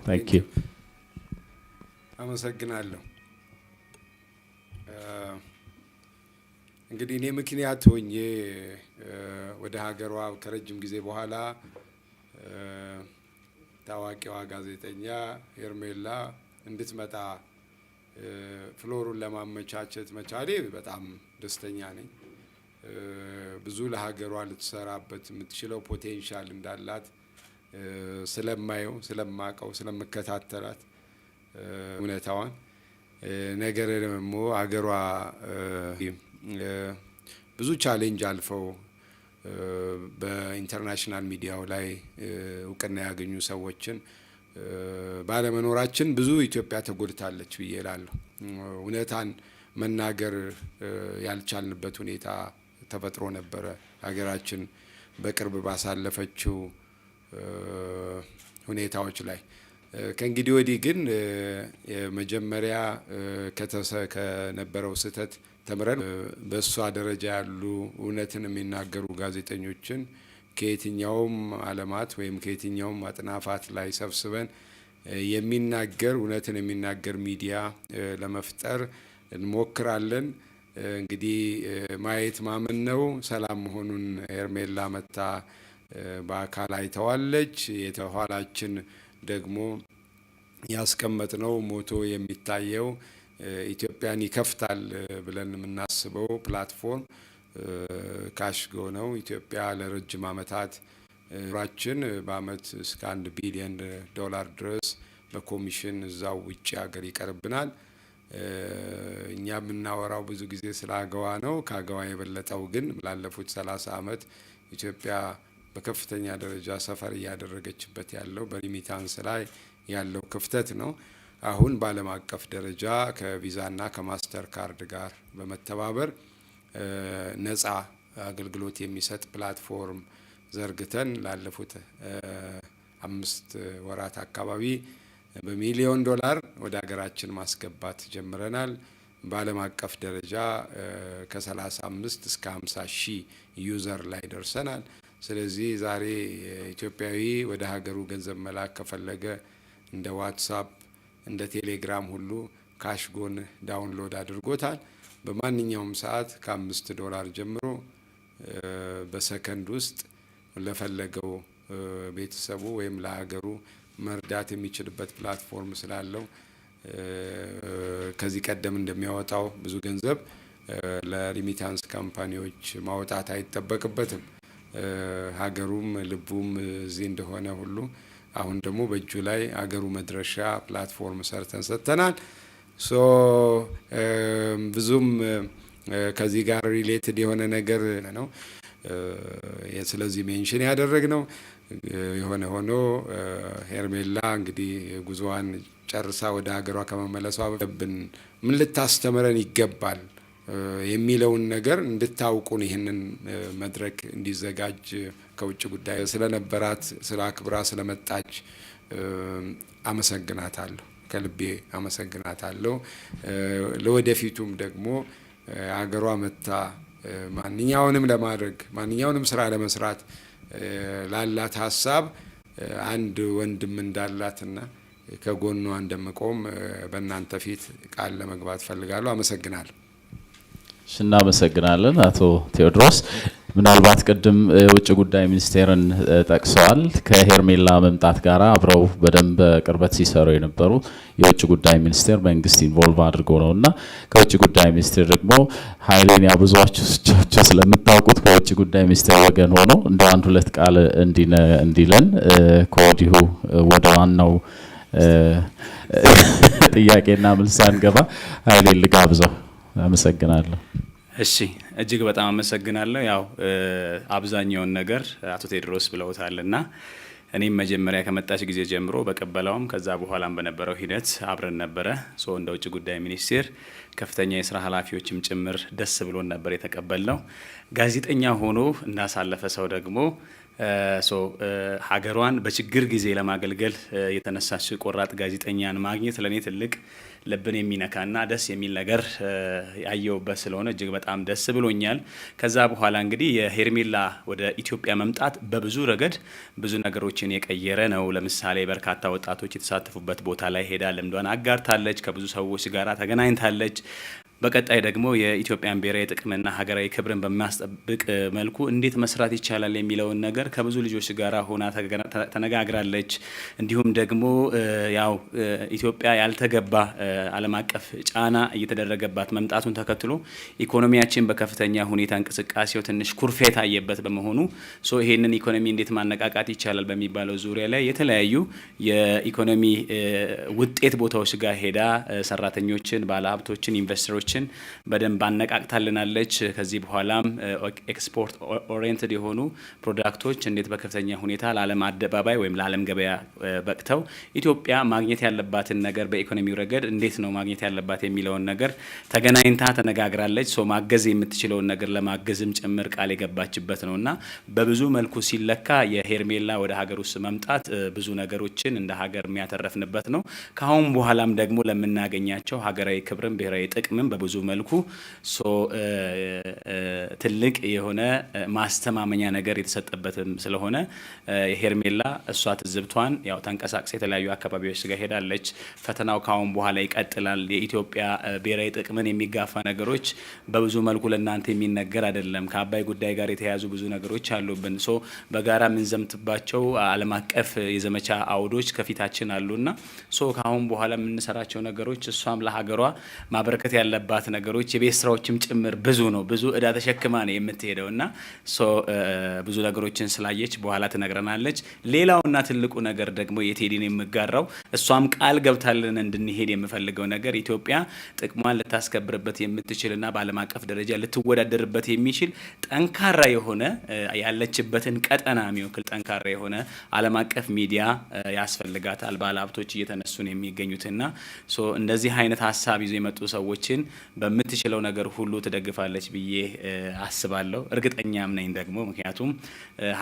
Thank you. አመሰግናለሁ። እንግዲህ እኔ ምክንያት ሆኜ ወደ ሀገሯ ከረጅም ጊዜ በኋላ ታዋቂዋ ጋዜጠኛ ሄርሜላ እንድትመጣ ፍሎሩን ለማመቻቸት መቻሌ በጣም ደስተኛ ነኝ። ብዙ ለሀገሯ ልትሰራበት የምትችለው ፖቴንሻል እንዳላት ስለማየው ስለማቀው ስለምከታተላት እውነታዋን ነገር ደግሞ ሀገሯ ብዙ ቻሌንጅ አልፈው በኢንተርናሽናል ሚዲያው ላይ እውቅና ያገኙ ሰዎችን ባለመኖራችን ብዙ ኢትዮጵያ ተጎድታለች ብዬ እላለሁ። እውነታን መናገር ያልቻልንበት ሁኔታ ተፈጥሮ ነበረ ሀገራችን በቅርብ ባሳለፈችው ሁኔታዎች ላይ። ከእንግዲህ ወዲህ ግን መጀመሪያ ከነበረው ስህተት ተምረን በእሷ ደረጃ ያሉ እውነትን የሚናገሩ ጋዜጠኞችን ከየትኛውም ዓለማት ወይም ከየትኛውም አጥናፋት ላይ ሰብስበን የሚናገር እውነትን የሚናገር ሚዲያ ለመፍጠር እንሞክራለን። እንግዲህ ማየት ማመን ነው። ሰላም መሆኑን ሄርሜላ መታ በአካል አይተዋለች። የተኋላችን ደግሞ ያስቀመጥነው ሞቶ የሚታየው ኢትዮጵያን ይከፍታል ብለን የምናስበው ፕላትፎርም ካሽጎ ነው። ኢትዮጵያ ለረጅም ዓመታት ራችን በአመት እስከ $1 ቢሊዮን ድረስ በኮሚሽን እዛው ውጪ ሀገር ይቀርብናል። እኛ የምናወራው ብዙ ጊዜ ስለ አገዋ ነው። ከአገዋ የበለጠው ግን ላለፉት 30 ዓመት ኢትዮጵያ በከፍተኛ ደረጃ ሰፈር እያደረገችበት ያለው በሪሚታንስ ላይ ያለው ክፍተት ነው። አሁን በዓለም አቀፍ ደረጃ ከቪዛና ከማስተር ካርድ ጋር በመተባበር ነፃ አገልግሎት የሚሰጥ ፕላትፎርም ዘርግተን ላለፉት 5 ወራት አካባቢ በሚሊዮን ዶላር ወደ ሀገራችን ማስገባት ጀምረናል። በዓለም አቀፍ ደረጃ ከ35 እስከ 50 ሺህ ዩዘር ላይ ደርሰናል። ስለዚህ ዛሬ ኢትዮጵያዊ ወደ ሀገሩ ገንዘብ መላክ ከፈለገ እንደ ዋትስአፕ እንደ ቴሌግራም ሁሉ ካሽጎን ዳውንሎድ አድርጎታል። በማንኛውም ሰዓት $5 ጀምሮ በሰከንድ ውስጥ ለፈለገው ቤተሰቡ ወይም ለሀገሩ መርዳት የሚችልበት ፕላትፎርም ስላለው ከዚህ ቀደም እንደሚያወጣው ብዙ ገንዘብ ለሪሚታንስ ካምፓኒዎች ማውጣት አይጠበቅበትም። ሀገሩም ልቡም እዚህ እንደሆነ ሁሉ አሁን ደግሞ በእጁ ላይ ሀገሩ መድረሻ ፕላትፎርም ሰርተን ሰጥተናል። ብዙም ከዚህ ጋር ሪሌትድ የሆነ ነገር ነው። ስለዚህ ሜንሽን ያደረግነው የሆነ ሆኖ ሄርሜላ እንግዲህ ጉዞዋን ጨርሳ ወደ ሀገሯ ከመመለሷ በፊት ምን ልታስተምረን ይገባል የሚለውን ነገር እንድታውቁን ይህንን መድረክ እንዲዘጋጅ ከውጭ ጉዳይ ስለነበራት ስለ አክብራ ስለመጣች አመሰግናታለሁ። ከልቤ አመሰግናታለሁ። ለወደፊቱም ደግሞ ሀገሯ መታ ማንኛውንም ለማድረግ ማንኛውንም ስራ ለመስራት ላላት ሀሳብ አንድ ወንድም እንዳላትና ከጎኗ እንደምቆም በእናንተ ፊት ቃል ለመግባት ፈልጋለሁ። አመሰግናለሁ። እናመሰግናለን አቶ ቴዎድሮስ። ምናልባት ቅድም የውጭ ጉዳይ ሚኒስቴርን ጠቅሰዋል። ከሄርሜላ መምጣት ጋር አብረው በደንብ ቅርበት ሲሰሩ የነበሩ የውጭ ጉዳይ ሚኒስቴር መንግስት ኢንቮልቭ አድርጎ ነውና ከውጭ ጉዳይ ሚኒስቴር ደግሞ ኃይሌን ብዙዎቻችሁ ስለምታውቁት ከውጭ ጉዳይ ሚኒስቴር ወገን ሆኖ እንደ አንድ ሁለት ቃል እንዲለን ከወዲሁ ወደ ዋናው ጥያቄና መልስ አንገባ ኃይሌን ልጋብዘው። አመሰግናለሁ። እሺ እጅግ በጣም አመሰግናለሁ። ያው አብዛኛውን ነገር አቶ ቴዎድሮስ ብለውታልና እኔም መጀመሪያ ከመጣች ጊዜ ጀምሮ በቀበላውም ከዛ በኋላም በነበረው ሂደት አብረን ነበረ። እንደ ውጭ ጉዳይ ሚኒስቴር ከፍተኛ የስራ ኃላፊዎችም ጭምር ደስ ብሎን ነበር የተቀበልነው። ጋዜጠኛ ሆኖ እንዳሳለፈ ሰው ደግሞ ሀገሯን በችግር ጊዜ ለማገልገል የተነሳች ቆራጥ ጋዜጠኛን ማግኘት ለኔ ትልቅ ልብን የሚነካና ደስ የሚል ነገር ያየውበት ስለሆነ እጅግ በጣም ደስ ብሎኛል። ከዛ በኋላ እንግዲህ የሄርሜላ ወደ ኢትዮጵያ መምጣት በብዙ ረገድ ብዙ ነገሮችን የቀየረ ነው። ለምሳሌ በርካታ ወጣቶች የተሳተፉበት ቦታ ላይ ሄዳ ልምዷን አጋርታለች፣ ከብዙ ሰዎች ጋር ተገናኝታለች። በቀጣይ ደግሞ የኢትዮጵያን ብሔራዊ ጥቅምና ሀገራዊ ክብርን በሚያስጠብቅ መልኩ እንዴት መስራት ይቻላል የሚለውን ነገር ከብዙ ልጆች ጋር ሆና ተነጋግራለች። እንዲሁም ደግሞ ያው ኢትዮጵያ ያልተገባ ዓለም አቀፍ ጫና እየተደረገባት መምጣቱን ተከትሎ ኢኮኖሚያችን በከፍተኛ ሁኔታ እንቅስቃሴው ትንሽ ኩርፌ ታየበት በመሆኑ ይሄንን ኢኮኖሚ እንዴት ማነቃቃት ይቻላል በሚባለው ዙሪያ ላይ የተለያዩ የኢኮኖሚ ውጤት ቦታዎች ጋር ሄዳ ሰራተኞችን፣ ባለሀብቶችን፣ ኢንቨስተሮች በደንብ አነቃቅታልናለች። ከዚህ በኋላም ኤክስፖርት ኦሪየንትድ የሆኑ ፕሮዳክቶች እንዴት በከፍተኛ ሁኔታ ለዓለም አደባባይ ወይም ለዓለም ገበያ በቅተው ኢትዮጵያ ማግኘት ያለባትን ነገር በኢኮኖሚው ረገድ እንዴት ነው ማግኘት ያለባት የሚለውን ነገር ተገናኝታ ተነጋግራለች። ማገዝ የምትችለውን ነገር ለማገዝም ጭምር ቃል የገባችበት ነውና በብዙ መልኩ ሲለካ የሄርሜላ ወደ ሀገር ውስጥ መምጣት ብዙ ነገሮችን እንደ ሀገር የሚያተረፍንበት ነው። ከአሁን በኋላም ደግሞ ለምናገኛቸው ሀገራዊ ክብርን ብሔራዊ ጥቅምም በብዙ መልኩ ትልቅ የሆነ ማስተማመኛ ነገር የተሰጠበትም ስለሆነ ሄርሜላ እሷ ትዝብቷን ያው ተንቀሳቅሳ የተለያዩ አካባቢዎች ጋር ሄዳለች። ፈተናው ካሁን በኋላ ይቀጥላል። የኢትዮጵያ ብሔራዊ ጥቅምን የሚጋፋ ነገሮች በብዙ መልኩ ለእናንተ የሚነገር አይደለም። ከአባይ ጉዳይ ጋር የተያያዙ ብዙ ነገሮች አሉብን። በጋራ የምንዘምትባቸው ዓለም አቀፍ የዘመቻ አውዶች ከፊታችን አሉና ካሁን በኋላ የምንሰራቸው ነገሮች እሷም ለሀገሯ ማበረከት ያለባት ነገሮች የቤት ስራዎችም ጭምር ብዙ ነው። ብዙ እዳ ተሸክማ ነው የምትሄደውና ብዙ ነገሮችን ስላየች በኋላ ትነግረናለች። ሌላውና ትልቁ ነገር ደግሞ የቴዲን የምጋራው እሷም ቃል ገብታልን እንድንሄድ የምፈልገው ነገር ኢትዮጵያ ጥቅሟን ልታስከብርበት የምትችልና በዓለም አቀፍ ደረጃ ልትወዳደርበት የሚችል ጠንካራ የሆነ ያለችበትን ቀጠና የሚወክል ጠንካራ የሆነ ዓለም አቀፍ ሚዲያ ያስፈልጋታል። ባለሀብቶች እየተነሱ ነው የሚገኙትና እንደዚህ አይነት ሀሳብ ይዞ የመጡ ሰዎችን በምትችለው ነገር ሁሉ ትደግፋለች ብዬ አስባለሁ። እርግጠኛም ነኝ ደግሞ ምክንያቱም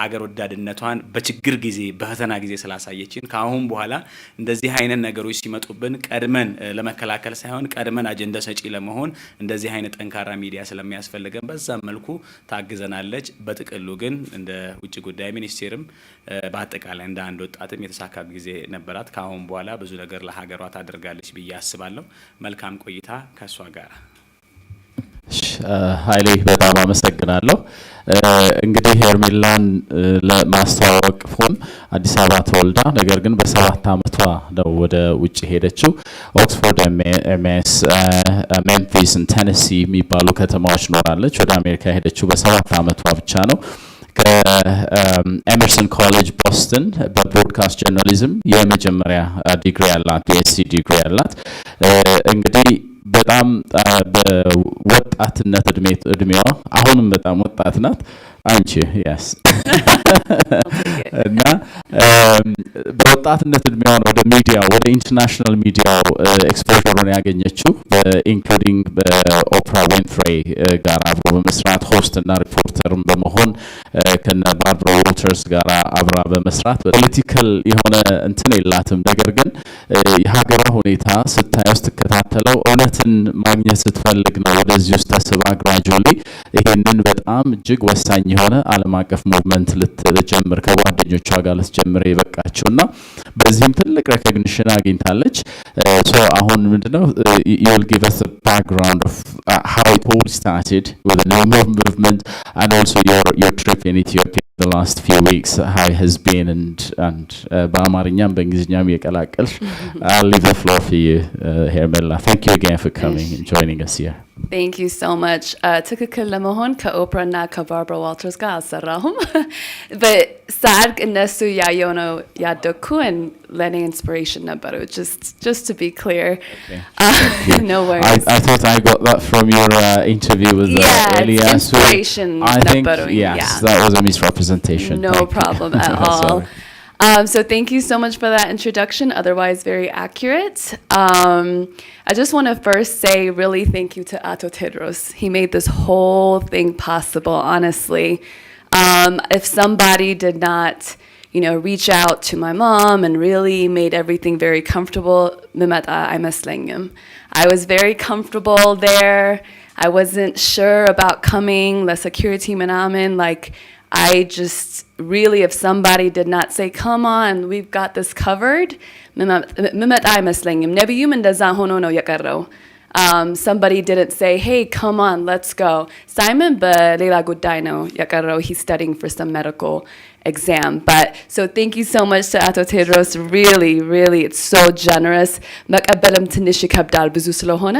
ሀገር ወዳድነቷን በችግር ጊዜ በፈተና ጊዜ ስላሳየችን ከአሁን በኋላ እንደዚህ አይነት ነገሮች ሲመጡብን ቀድመን ለመከላከል ሳይሆን ቀድመን አጀንዳ ሰጪ ለመሆን እንደዚህ አይነት ጠንካራ ሚዲያ ስለሚያስፈልገን በዛ መልኩ ታግዘናለች። በጥቅሉ ግን እንደ ውጭ ጉዳይ ሚኒስቴርም በአጠቃላይ እንደ አንድ ወጣትም የተሳካ ጊዜ ነበራት። ከአሁን በኋላ ብዙ ነገር ለሀገሯ ታደርጋለች ብዬ አስባለሁ። መልካም ቆይታ ከሷ ጋር። ኃይሌ በጣም አመሰግናለሁ። እንግዲህ ሄርሜላን ለማስተዋወቅ ፎም አዲስ አበባ ተወልዳ ነገር ግን በ7 ዓመቷ ነው ወደ ውጭ ሄደችው። ኦክስፎርድ፣ ኤምኤስ፣ ሜምፊስ፣ ቴነሲ የሚባሉ ከተማዎች ኖራለች። ወደ አሜሪካ ሄደችው በ7 ዓመቷ ብቻ ነው። ከኤመርሰን ኮሌጅ ቦስተን በብሮድካስት ጀርናሊዝም የመጀመሪያ ዲግሪ ያላት የኤስሲ ዲግሪ ያላት እንግዲህ በጣም በወጣትነት እድሜዋ አሁንም በጣም ወጣት ናት። አንቺ ያስ እና በወጣትነት እድሜዋ ወደ ሚዲያ ወደ ኢንተርናሽናል ሚዲያው ኤክስፖዠሩን ያገኘችው ኢንክሉዲንግ በኦፕራ ዊንፍሬይ ጋር አብሮ በመስራት ሆስት እና ሪፖርተርም በመሆን ከነ ባርባራ ዎልተርስ ጋር አብራ በመስራት ፖለቲካል የሆነ እንትን የላትም። ነገር ግን የሀገሯ ሁኔታ ስታየው ስትከታተለው እውነትን ማግኘት ስትፈልግ ነው ወደዚህ ውስጥ ተስባ ግራጁዋሊ ይሄንን በጣም እጅግ ወሳኝ የሆነ ዓለም አቀፍ ሙቭመንት ልትጀምር ከጓደኞቿ ጋር ልትጀምር የበቃችውና በዚህም ትልቅ ሬኮግኒሽን አግኝታለች። አሁን ምንድነው you'll give us a background of how it all started with the No More movement and also your trip in Ethiopia the last few weeks, how it has been and በአማርኛም በእንግሊዝኛም የቀላቀልሽ I'll leave the floor for you, Hermela. Thank you again for coming and joining us here. Thank you so much. ትክክል ለመሆን ከኦፕራ እና ከባርባራ ዋልተርስ ጋር አልሰራሁም በሳርግ እነሱ ያየው ነው ያደኩ and ለኔ inspiration ነበሩ. Just to be clear. Okay. No worries. I thought I got that from your interview with Elias. Inspiration I think ነበሩ. yes, that was a misrepresentation. No problem at all. So thank you so much for that introduction, otherwise very accurate. I just want to first say really thank you to Ato Tedros. He made this whole thing possible, honestly. If somebody did not, reach out to my mom and really made everything very comfortable, ምመጣ አይመስለኝም. I was very comfortable there. I wasn't sure about coming, the security ምናምን, like I just really, if somebody did not say, come on, we've got this covered, ምመጣ አይመስለኝም. ነቢዩም እንደዛ ሆኖ ነው የቀረው. Somebody didn't say, hey, come on, let's go. Simon በሌላ ጉዳይ ነው የቀረው. He's studying for some medical exam. But so thank you so much to Ato Tedros. Really, really, it's so generous. መቀበልም ትንሽ ይከብዳል ብዙ ስለሆነ.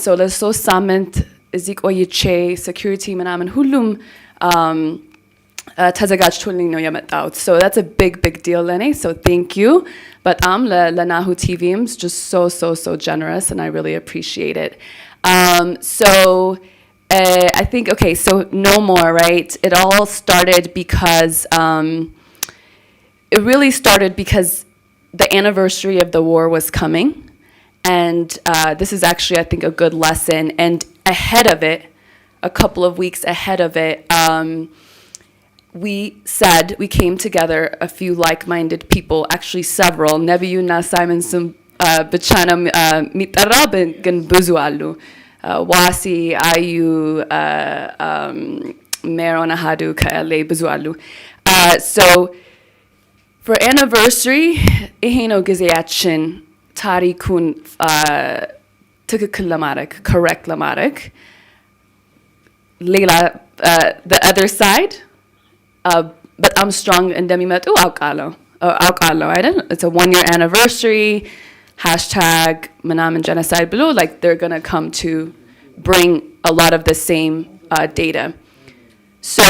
So ለሶስት ሳምንት እዚህ ቆይቼ security ምናምን ሁሉም ተዘጋጅቶልኝ ነው የመጣሁት. So that's a big, big deal ለኔ. So thank you. በጣም ለናሁ ቲቪም just so generous, and I really appreciate it. So I think, okay, so no more, right? It all started because, it really started because the anniversary of the war was coming. And this is actually, I think, a good lesson. And ahead of it, a couple of weeks ahead of it, we came together, a few like-minded people, actually several. Nebiyu na Simon sum bchana mitara ግን ብዙ አሉ. Wasi, Ayu, Meron Ahadu, Kaele, ብዙ አሉ. So for anniversary, ይሄ ነው ጊዜያችን ታሪኩን ትክክል ለማድረግ, correct ለማድረግ. ሌላ the other side, በጣም strong እንደሚመጡ አውቃለሁ አይደል? It's a 1-year anniversary, hashtag ምናምን genocide ብሎ, like they're gonna come to bring a lot of the same data. So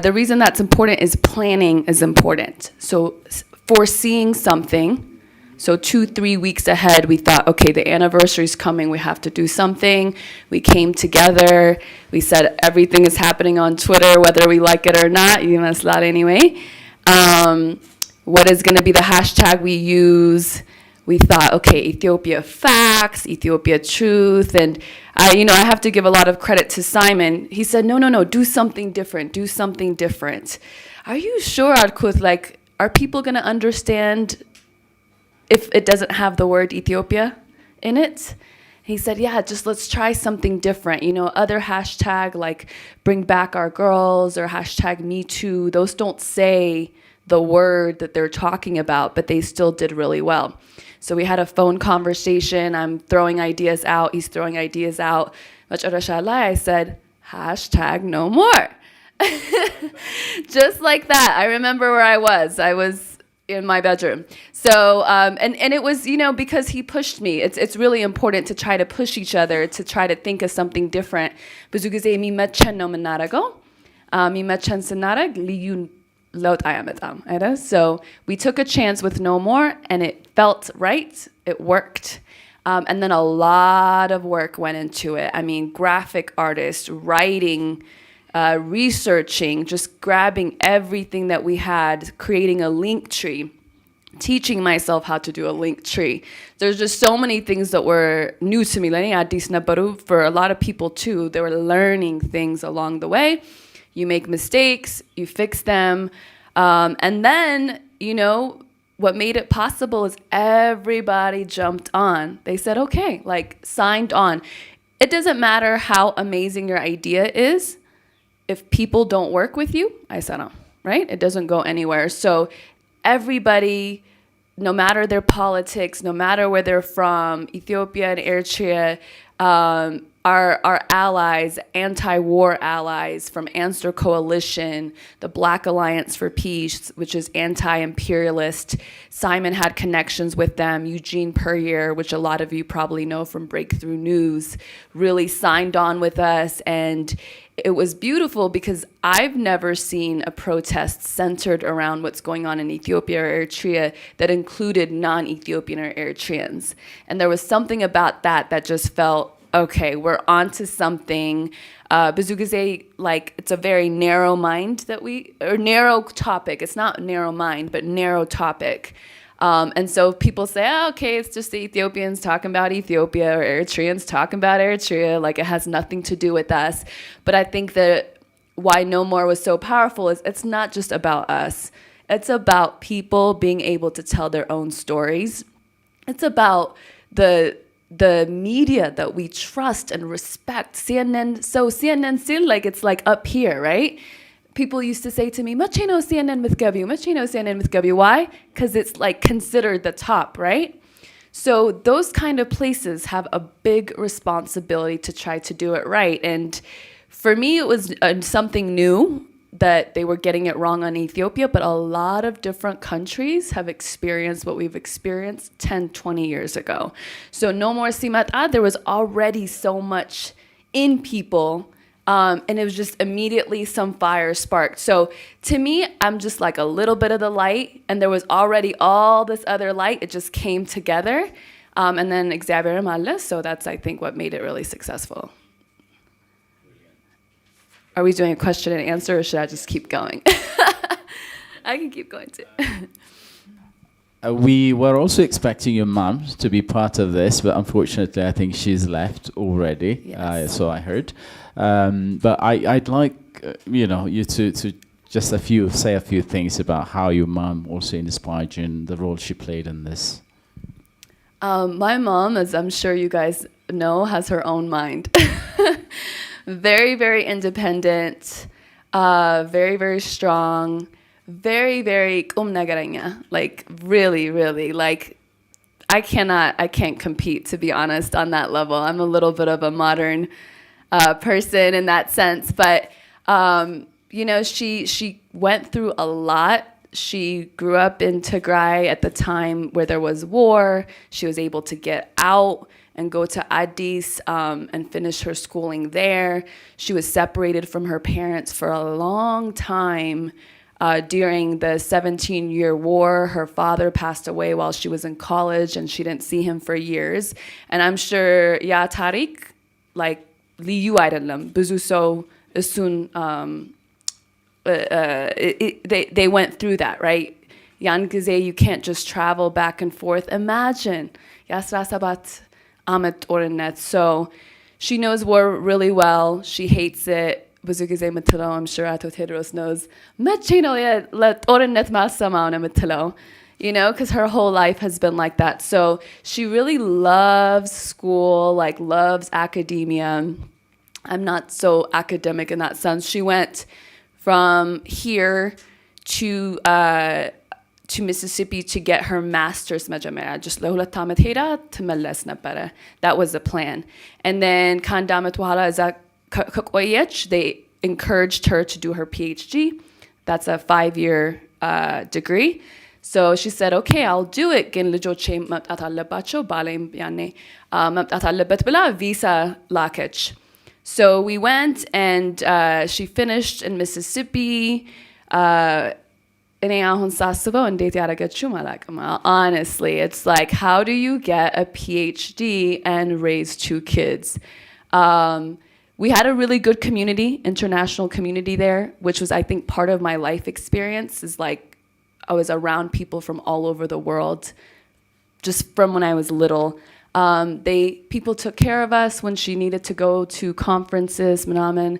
the reason that's important is planning is important. So foreseeing something, so 2-3 weeks ahead, we thought, okay, the anniversary is coming, we have to do something. We came together, we said everything is happening on Twitter, whether we like it or not, you must not anyway. What is going to be the hashtag we use? We thought, okay, Ethiopia facts, Ethiopia truth, and I have to give a lot of credit to Simon. He said, no, do something different. Are you sure, Arkuth, like, are people going to understand if it doesn't have the word Ethiopia in it? He said, yeah, just let's try something different. Other hashtag like bring back our girls or hashtag me too, those don't say the word that they're talking about, but they still did really well. So we had a phone conversation. I'm throwing ideas out. He's throwing ideas out. I said, hashtag no more. Just like that. I remember where I was. I was in my bedroom. So, and it was, because he pushed me. It's really important to try to push each other, to try to think of something different. ብዙ ጊዜ የሚመቸን ነው የምናደርገው. የሚመቸን ስናደርግ ልዩ ለውጥ አያመጣም አይደል? So we took a chance with no more, and it felt right. It worked. And then a lot of work went into it. I mean, graphic artists, writing, researching, just grabbing everything that we had, creating a link tree, teaching myself how to do a link tree. There's just so many things that were new to me. Addis Ababa, for a lot of people too, they were learning things along the way. You make mistakes, you fix them. And then, what made it possible is everybody jumped on. They said, okay, like signed on. It doesn't matter how amazing your idea is. If people don't work with you, I said, no, right? It doesn't go anywhere. So everybody, no matter their politics, no matter where they're from, Ethiopia and Eritrea, our allies, anti-war allies from Answer Coalition, the Black Alliance for Peace, which is anti-imperialist. Simon had connections with them. Eugene Puryear, which a lot of you probably know from Breakthrough News, really signed on with us. And it was beautiful because I've never seen a protest centered around what's going on in Ethiopia or Eritrea that included non-Ethiopian or Eritreans. And there was something about that just felt, okay, we're onto something. ብዙ ጊዜ, like, it's a very narrow mind or narrow topic. It's not narrow mind, but narrow topic. And so people say, oh, okay, it's just the Ethiopians talking about Ethiopia or Eritreans talking about Eritrea, like it has nothing to do with us. But I think that why No More was so powerful is it's not just about us. It's about people being able to tell their own stories. It's about the media that we trust and respect. CNN, so CNN still like it's like up here, right? People used to say to me, "Machino CNN with Gabi, Machino CNN with Gabi." Why? Because it's like considered the top, right? So those kind of places have a big responsibility to try to do it right. And for me, it was something new that they were getting it wrong on Ethiopia, but a lot of different countries have experienced what we've experienced 10, 20 years ago. So No More Simata, there was already so much in people, and it was just immediately some fire sparked. So to me, I'm just like a little bit of the light, and there was already all this other light. It just came together, and then Xavier Males, so that's, I think, what made it really successful. Are we doing a question and answer, or should I just keep going? I can keep going too. We were also expecting your mum to be part of this, but unfortunately, I think she's left already. Yes. So I heard. But I'd like you to just say a few things about how your mum also inspired you and the role she played in this. My mom, as I'm sure you guys know, has her own mind. Very, very independent, very, very strong, very, very like really, really, like I can't compete, to be honest, on that level. I'm a little bit of a modern person in that sense, but she went through a lot. She grew up in Tigray at the time where there was war. She was able to get out and go to Addis and finish her schooling there. She was separated from her parents for a long time. During the 17-year war, her father passed away while she was in college, and she didn't see him for years. And I'm sure Ya Tariq, like ልዩ አይደለም ብዙ ሰው እሱን they went through that, right? ያን ጊዜ you can't just travel back and forth. Imagine የ17 ዓመት ጦርነት. So she knows war really well. She hates it. ብዙ ጊዜ የምትለው, I'm sure አቶ ቴድሮስ knows, መቼ ነው ለጦርነት ማሰማው ነው የምትለው, because her whole life has been like that. So she really loves school, like loves academia. I'm not so academic in that sense. She went from here to Mississippi to get her master's መጀመሪያ just ለሁለት ዓመት ሄዳ ትመለስ ነበረ. That was the plan. And then ከአንድ ዓመት በኋላ እዛ ከቆየች, they encouraged her to do her PhD. That's a 5-year degree. So she said, okay, I'll do it. ግን ልጆቼ መምጣት አለባቸው, ባሌም ያኔ መምጣት አለበት ብላ visa ላከች. So we went, and she finished in Mississippi. እኔ አሁን ሳስበው እንዴት ያደረገችው አላውቅም. Honestly, it's like, how do you get a PhD and raise 2 kids? We had a really good community, international community there, which was, I think, part of my life experience, is like I was around people from all over the world just from when I was little. People took care of us when she needed to go to conferences, Manaman,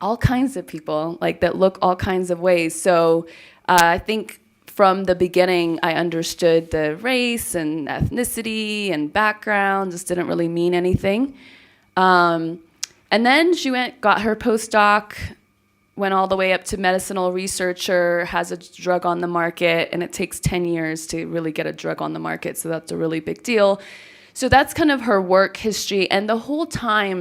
all kinds of people like that look all kinds of ways. So I think from the beginning, I understood the race and ethnicity and background just didn't really mean anything. And then she got her postdoc, went all the way up to medicinal researcher, has a drug on the market, and it takes 10 years to really get a drug on the market, so that's a really big deal. So that's kind of her work history, and the whole time,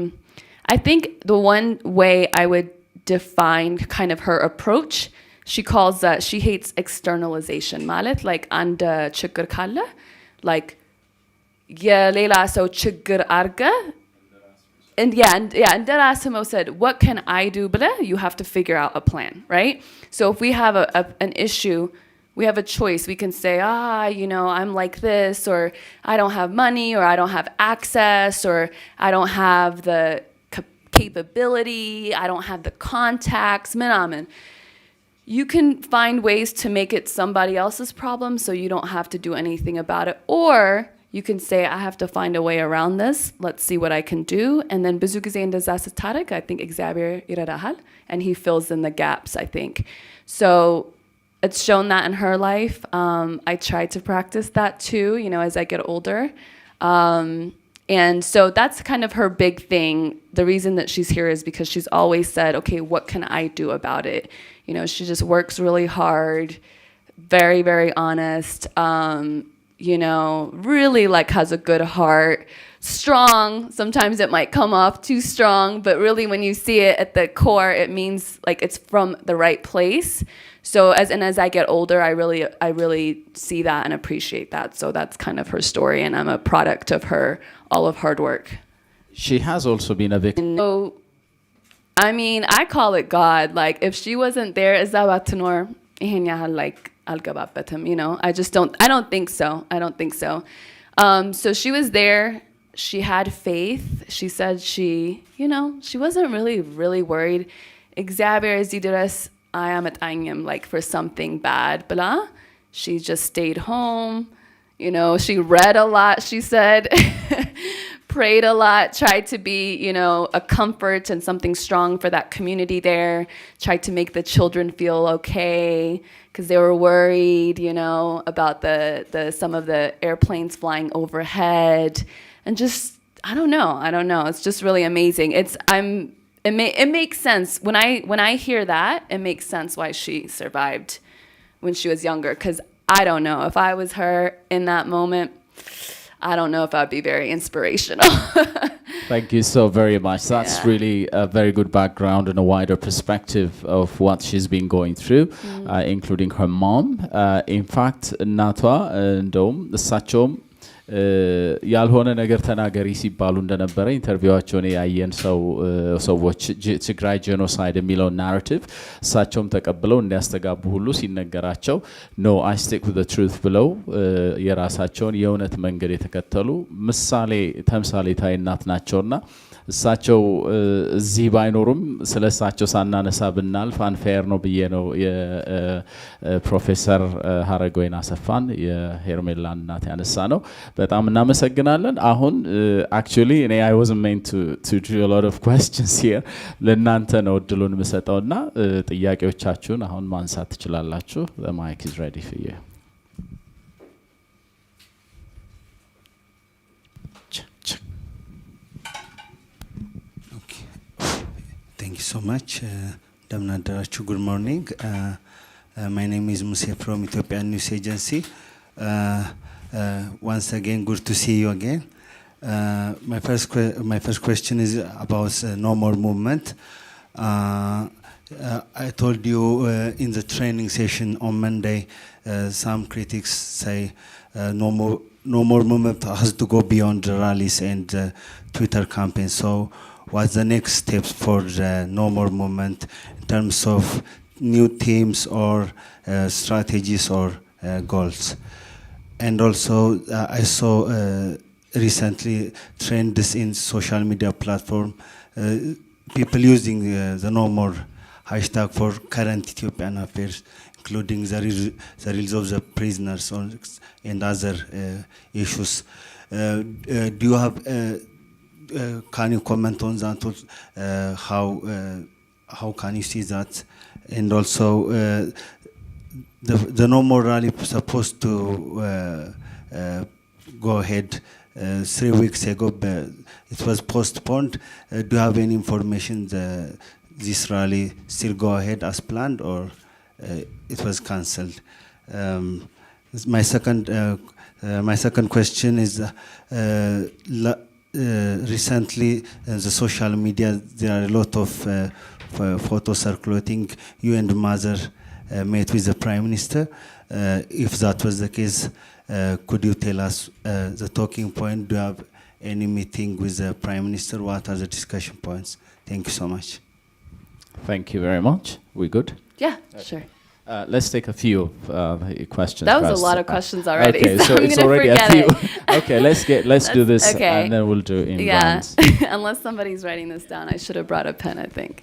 I think the one way I would define kind of her approach, she calls she hates externalization. ማለት like አንድ ችግር ካለ like የሌላ ሰው ችግር አድርገህ and እንደ ራስህ መውሰድ. What can I do? You have to figure out a plan, right? So if we have an issue, we have a choice. We can say, I'm like this, or I don't have money, or I don't have access, or I don't have the capability, I don't have the contacts. You can find ways to make it somebody else's problem so you don't have to do anything about it, or you can say, I have to find a way around this. Let's see what I can do. And then ብዙ ጊዜ እንደዛ ስታደርግ, I think እግዚአብሔር ይረዳሃል, and he fills in the gaps, I think. So it's shown that in her life. I try to practice that too, as I get older. And so that's kind of her big thing. The reason that she's here is because she's always said, okay, what can I do about it? She just works really hard, very, very honest, really like has a good heart, strong. Sometimes it might come off too strong, but really when you see it at the core, it means like it's from the right place. So as I get older, I really see that and appreciate that. So that's kind of her story, and I'm a product of all of hard work. She has also been a victim. So, I mean, I call it God. Like if she wasn't there, is that Batanor? Like Al-Gababatam, I don't think so. So she was there. She had faith. She said she wasn't really worried. Xavier Ziduras, I am at Anyam, like for something bad, blah. She just stayed home. She read a lot, she said, prayed a lot, tried to be, a comfort and something strong for that community there, tried to make the children feel okay, because they were worried, about the some of the airplanes flying overhead, and just, I don't know. It's just really amazing. It makes sense. When I hear that, it makes sense why she survived when she was younger, because I don't know. If I was her in that moment, I don't know if I'd be very inspirational. Thank you so very much. That's really a very good background and a wider perspective of what she's been going through, including her mom. In fact, Natwa እንደውም እሳቸውም ያልሆነ ነገር ተናገሪ ሲባሉ እንደነበረ ኢንተርቪዋቸውን ያየን ሰዎች ትግራይ ጄኖሳይድ የሚለው ናሬቲቭ እሳቸውም ተቀብለው እንዲያስተጋቡ ሁሉ ሲነገራቸው ኖ አይ ስቲክ ዊዝ ዘ ትሩዝ ብለው የራሳቸውን የእውነት መንገድ የተከተሉ ምሳሌ ተምሳሌታዊ እናት ናቸውና እሳቸው እዚህ ባይኖሩም ስለሳቸው ሳናነሳ ብናልፍ አንፌር ነው ብዬ ነው የፕሮፌሰር ሀረገወይን አሰፋን የሄርሜላን እናት ያነሳ ነው። በጣም እናመሰግናለን። አሁን actually I wasn't meant to do a lot of questions here. ለእናንተ ነው እድሉን የምሰጠውና ጥያቄዎቻችሁን አሁን ማንሳት ትችላላችሁ. The mic is ready for you. Thank you so much. Good morning. My name is Muse from Ethiopian News Agency. Once again, good to see you again. My first question is about No More movement. I told you in the training session on Monday, some critics say no more movement has to go beyond the rallies and Twitter campaigns. So what's the next steps for the No More movement in terms of new themes or strategies or goals? And also I saw recently trends in social media platform, people using the No More hashtag for current Ethiopian affairs, including the release of the prisoners and other issues. Do you have can you comment on that? How can you see that? And also, the No More rally supposed to go ahead 3 weeks ago, but it was postponed. Do you have any information this rally still go ahead as planned, or it was cancelled? My second question is. Recently, the social media, there are a lot of photos circulating. You and mother met with the Prime Minister. If that was the case, could you tell us the talking point? Do you have any meeting with the Prime Minister? What are the discussion points? Thank you so much. Thank you very much. We good? Yeah, sure. Let's take a few questions. That was first. a lot of questions already. Okay, so it's already a few. Okay, let's do this, okay. and then we'll do in rounds. Unless somebody's writing this down, I should have brought a pen, I think.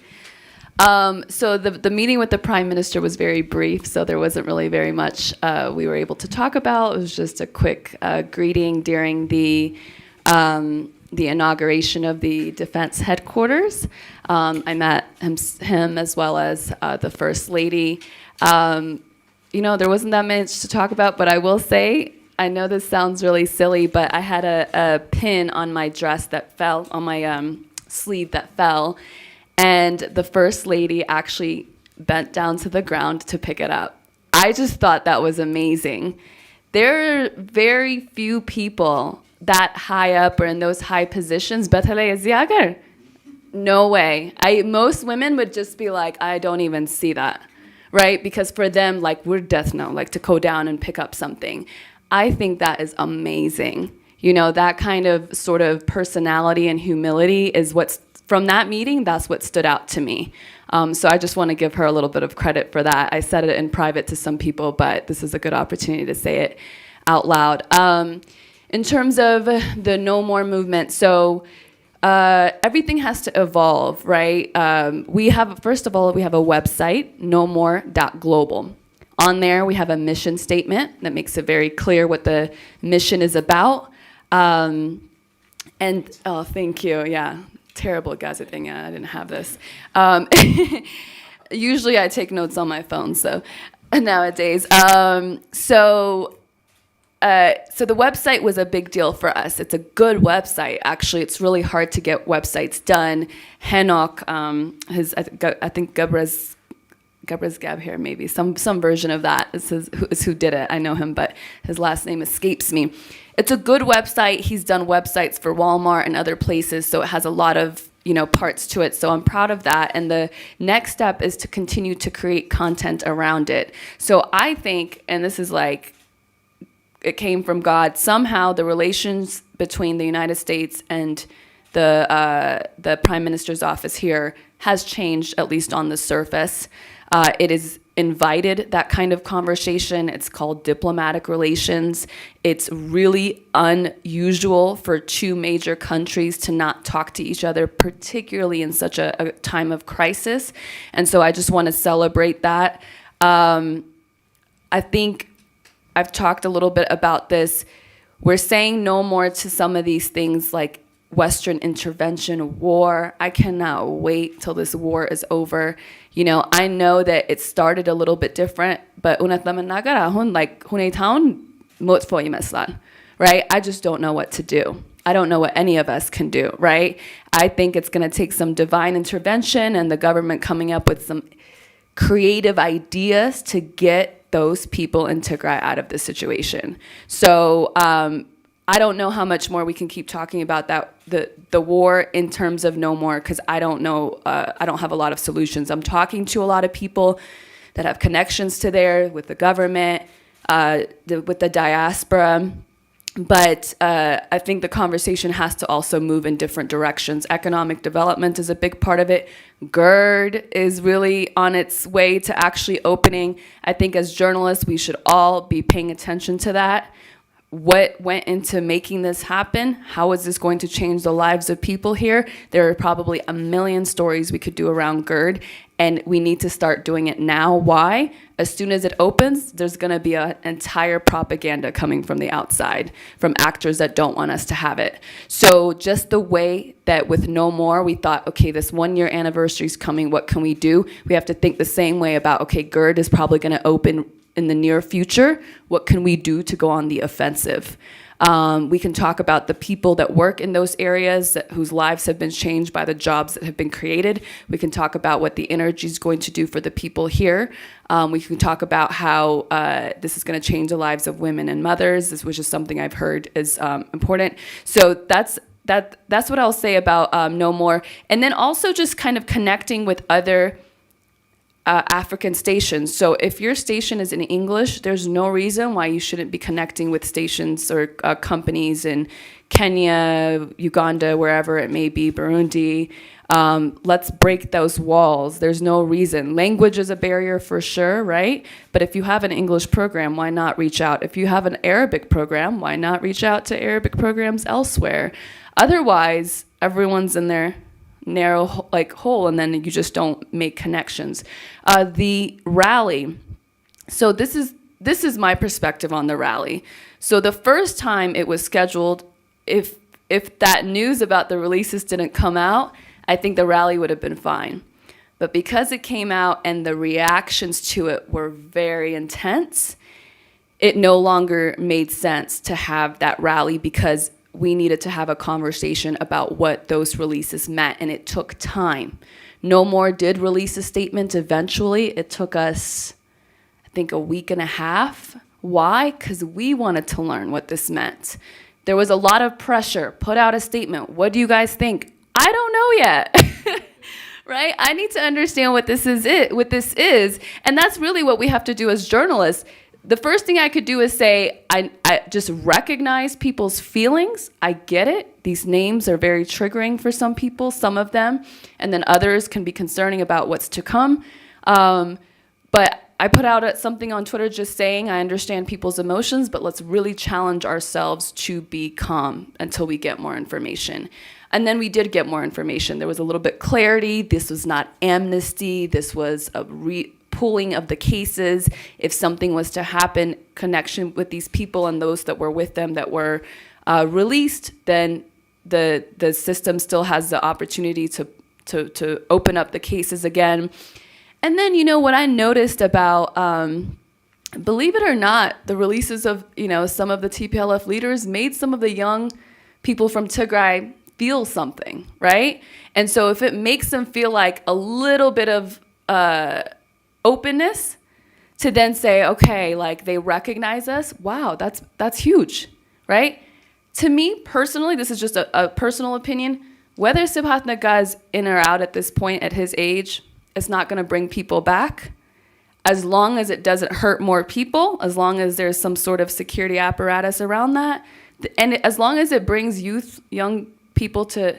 So the meeting with the Prime Minister was very brief, so there wasn't really very much we were able to talk about. It was just a quick greeting during the inauguration of the Defense Headquarters. I met him as well as the First Lady. There wasn't that much to talk about, but I will say, I know this sounds really silly, but I had a pin on my dress that fell, on my sleeve that fell, and the First Lady actually bent down to the ground to pick it up. I just thought that was amazing. There are very few people that high up or in those high positions. No way. Most women would just be like, I don't even see that, right? Because for them, like, we're death now, like to go down and pick up something. I think that is amazing. That kind of sort of personality and humility is what's, from that meeting, that's what stood out to me. So I just want to give her a little bit of credit for that. I said it in private to some people, but this is a good opportunity to say it out loud. In terms of the No More movement, so everything has to evolve, right? First of all, we have a website, nomore.global. On there, we have a mission statement that makes it very clear what the mission is about. And, oh, thank you, yeah. Terrible gazetteña, I didn't have this. Usually I take notes on my phone, so nowadays. So the website was a big deal for us. It's a good website, actually. It's really hard to get websites done. Henok, I think Gabrez Gab here, maybe some version of that is who did it. I know him, but his last name escapes me. It's a good website. He's done websites for Walmart and other places, so it has a lot of parts to it. So I'm proud of that. And the next step is to continue to create content around it. So I think, and this is like, it came from God, somehow the relations between the United States and the Prime Minister's office here has changed, at least on the surface. It is invited that kind of conversation. It's called diplomatic relations. It's really unusual for two major countries to not talk to each other, particularly in such a time of crisis. And so I just want to celebrate that. I think I've talked a little bit about this. We're saying no more to some of these things like Western intervention, war. I cannot wait till this war is over. I know that it started a little bit different, but unat naman nagarahon, like hunay town, mot fo imeslan, right? I just don't know what to do. I don't know what any of us can do, right? I think it's going to take some divine intervention and the government coming up with some creative ideas to get those people in Tigray out of this situation. So I don't know how much more we can keep talking about that, the war in terms of no more, because I don't know, I don't have a lot of solutions. I'm talking to a lot of people that have connections to there, with the government, with the diaspora. But I think the conversation has to also move in different directions. Economic development is a big part of it. GERD is really on its way to actually opening. I think as journalists, we should all be paying attention to that. What went into making this happen? How is this going to change the lives of people here? There are probably a million stories we could do around GERD, and we need to start doing it now. Why? As soon as it opens, there's going to be an entire propaganda coming from the outside, from actors that don't want us to have it. So just the way that with No More, we thought, okay, this 1 year anniversary is coming, what can we do? We have to think the same way about, okay, GERD is probably going to open in the near future. What can we do to go on the offensive? We can talk about the people that work in those areas whose lives have been changed by the jobs that have been created. We can talk about what the energy is going to do for the people here. We can talk about how this is going to change the lives of women and mothers, which is something I've heard is important. So that's what I'll say about No More. And then also just kind of connecting with other African stations. So if your station is in English, there's no reason why you shouldn't be connecting with stations or companies in Kenya, Uganda, wherever it may be, Burundi. Let's break those walls. There's no reason. Language is a barrier for sure, right? But if you have an English program, why not reach out? If you have an Arabic program, why not reach out to Arabic programs elsewhere? Otherwise, everyone's in their narrow hole, and then you just don't make connections. The rally. So this is my perspective on the rally. So the first time it was scheduled, if that news about the releases didn't come out, I think the rally would have been fine. But because it came out and the reactions to it were very intense, it no longer made sense to have that rally because we needed to have a conversation about what those releases meant, and it took time. No More did release a statement eventually. It took us, I think, a week and a half. Why? Because we wanted to learn what this meant. There was a lot of pressure. Put out a statement. What do you guys think? I don't know yet. Right? I need to understand what this is. And that's really what we have to do as journalists. The first thing I could do is say, I just recognize people's feelings. I get it. These names are very triggering for some people, some of them, and then others can be concerning about what's to come. But I put out something on Twitter just saying, I understand people's emotions, but let's really challenge ourselves to be calm until we get more information. And then we did get more information. There was a little bit clarity. This was not amnesty. This was a pooling of the cases. If something was to happen, connection with these people and those that were with them that were released, then the system still has the opportunity to open up the cases again. And then, what I noticed about, believe it or not, the releases of, some of the TPLF leaders made some of the young people from Tigray feel something, right? And so if it makes them feel like a little bit of openness to then say, okay, like they recognize us, wow, that's huge, right? To me personally, this is just a personal opinion, whether Sibhat Naga is in or out at this point at his age, it's not going to bring people back. As long as it doesn't hurt more people, as long as there's some sort of security apparatus around that, and as long as it brings young people to...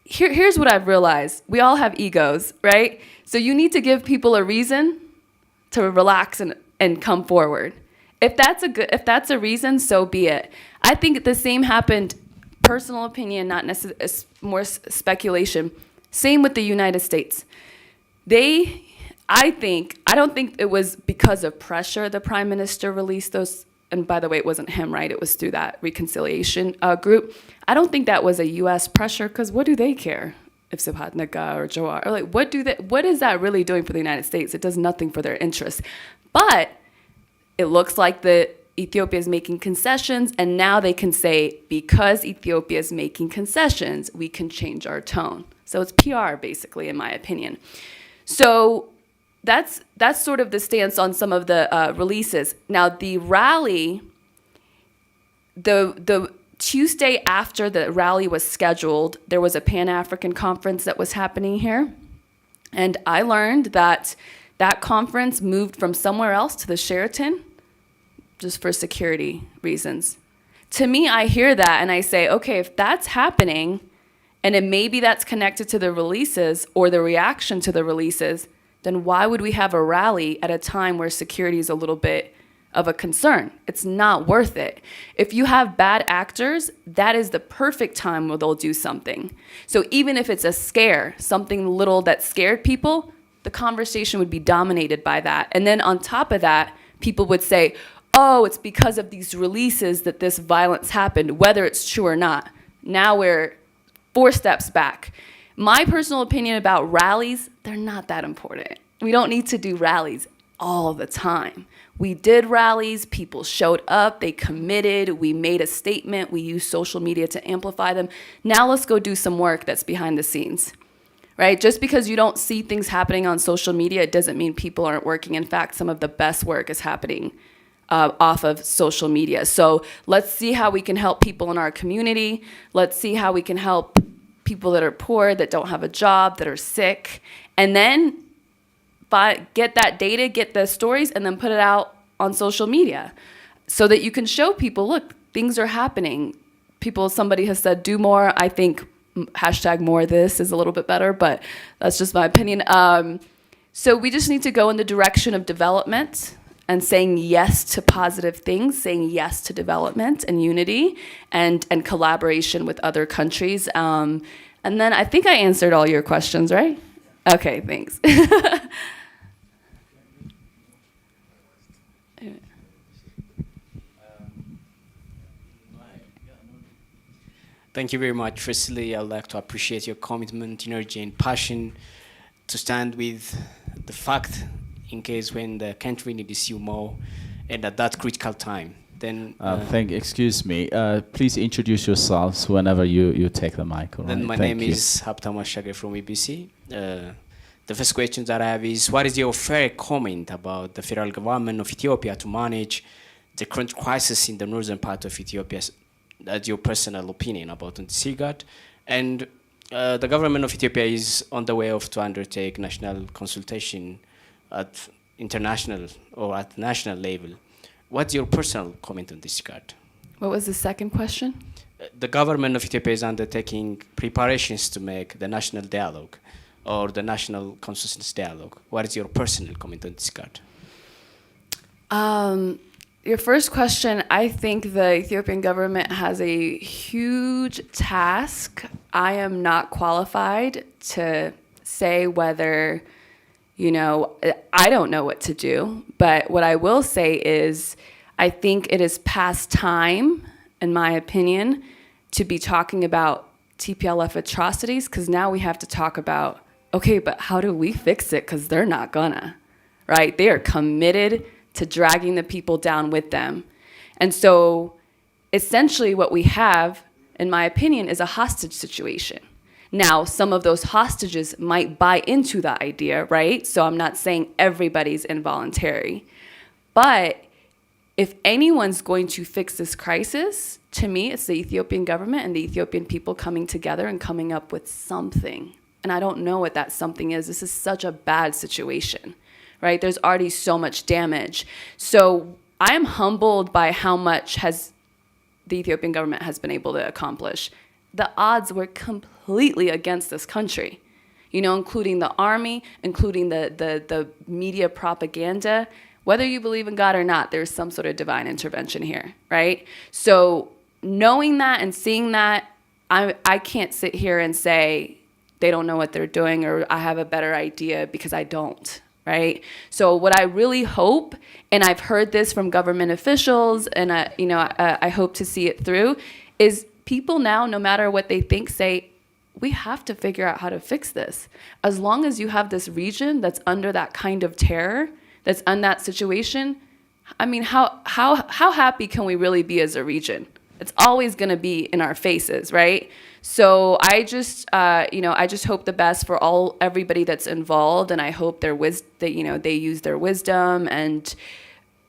Here's what I've realized. We all have egos, right? So you need to give people a reason to relax and come forward. If that's a reason, so be it. I think the same happened, personal opinion, not necessarily more speculation. Same with the United States. I don't think it was because of pressure the prime minister released those. And by the way, it wasn't him, right? It was through that reconciliation group. I don't think that was a U.S. pressure, because what do they care if Sibhat Naga or Jawar, or like what is that really doing for the United States? It does nothing for their interests. But it looks like Ethiopia is making concessions, and now they can say, because Ethiopia is making concessions, we can change our tone. So it's PR, basically, in my opinion. So that's sort of the stance on some of the releases. Now, the rally, the Tuesday after the rally was scheduled, there was a Pan-African conference that was happening here. And I learned that conference moved from somewhere else to the Sheraton just for security reasons. To me, I hear that and I say, okay, if that's happening, and maybe that's connected to the releases or the reaction to the releases, then why would we have a rally at a time where security is a little bit of a concern? It's not worth it. If you have bad actors, that is the perfect time where they'll do something. So even if it's a scare, something little that scared people, the conversation would be dominated by that. And then on top of that, people would say, oh, it's because of these releases that this violence happened, whether it's true or not. Now we're 4 steps back. My personal opinion about rallies, they're not that important. We don't need to do rallies all the time. We did rallies, people showed up, they committed, we made a statement, we used social media to amplify them. Now let's go do some work that's behind the scenes, right? Just because you don't see things happening on social media, it doesn't mean people aren't working. In fact, some of the best work is happening off of social media. So let's see how we can help people in our community. Let's see how we can help people that are poor, that don't have a job, that are sick, and then get that data, get the stories, and then put it out on social media so that you can show people, look, things are happening. Somebody has said, do more. I think hashtag more this is a little bit better, but that's just my opinion. So we just need to go in the direction of development and saying yes to positive things, saying yes to development and unity and collaboration with other countries. And And then I think I answered all your questions, right? Okay, thanks. Thank you very much. Firstly, I'd like to appreciate your commitment, energy, and passion to stand with the fact in case when the country needs you more and at that critical time. Then, excuse me. Please introduce yourselves whenever you take the mic. All right? Then my name is Haptam Ashage from EBC. The first question that I have is, what is your fair comment about the federal government of Ethiopia to manage the current crisis in the northern part of Ethiopia? That's your personal opinion about Sigurd. And the government of Ethiopia is on the way to undertake national consultation at international or at national level. What's your personal comment on this regard? What was the second question? The government of Ethiopia is undertaking preparations to make the national dialogue or the national consensus dialogue. What is your personal comment on this regard? Your first question, I think the Ethiopian government has a huge task. I am not qualified to say whether, I don't know what to do. But what I will say is, I think it is past time, in my opinion, to be talking about TPLF atrocities, because now we have to talk about, okay, but how do we fix it? Because they're not gonna, right? They are committed to dragging the people down with them. And so essentially what we have, in my opinion, is a hostage situation. Now, some of those hostages might buy into that idea, right? So I'm not saying everybody's involuntary. But if anyone's going to fix this crisis, to me, it's the Ethiopian government and the Ethiopian people coming together and coming up with something. And I don't know what that something is. This is such a bad situation, right? There's already so much damage. So I am humbled by how much the Ethiopian government has been able to accomplish. The odds were completely against this country, including the army, including the media propaganda. Whether you believe in God or not, there's some sort of divine intervention here, right? So knowing that and seeing that, I can't sit here and say they don't know what they're doing or I have a better idea, because I don't, right? So what I really hope, and I've heard this from government officials, and I hope to see it through, is people now, no matter what they think, say, we have to figure out how to fix this. As long as you have this region that's under that kind of terror, that's in that situation, I mean, how happy can we really be as a region? It's always going to be in our faces, right? So I just hope the best for everybody that's involved, and I hope they use their wisdom and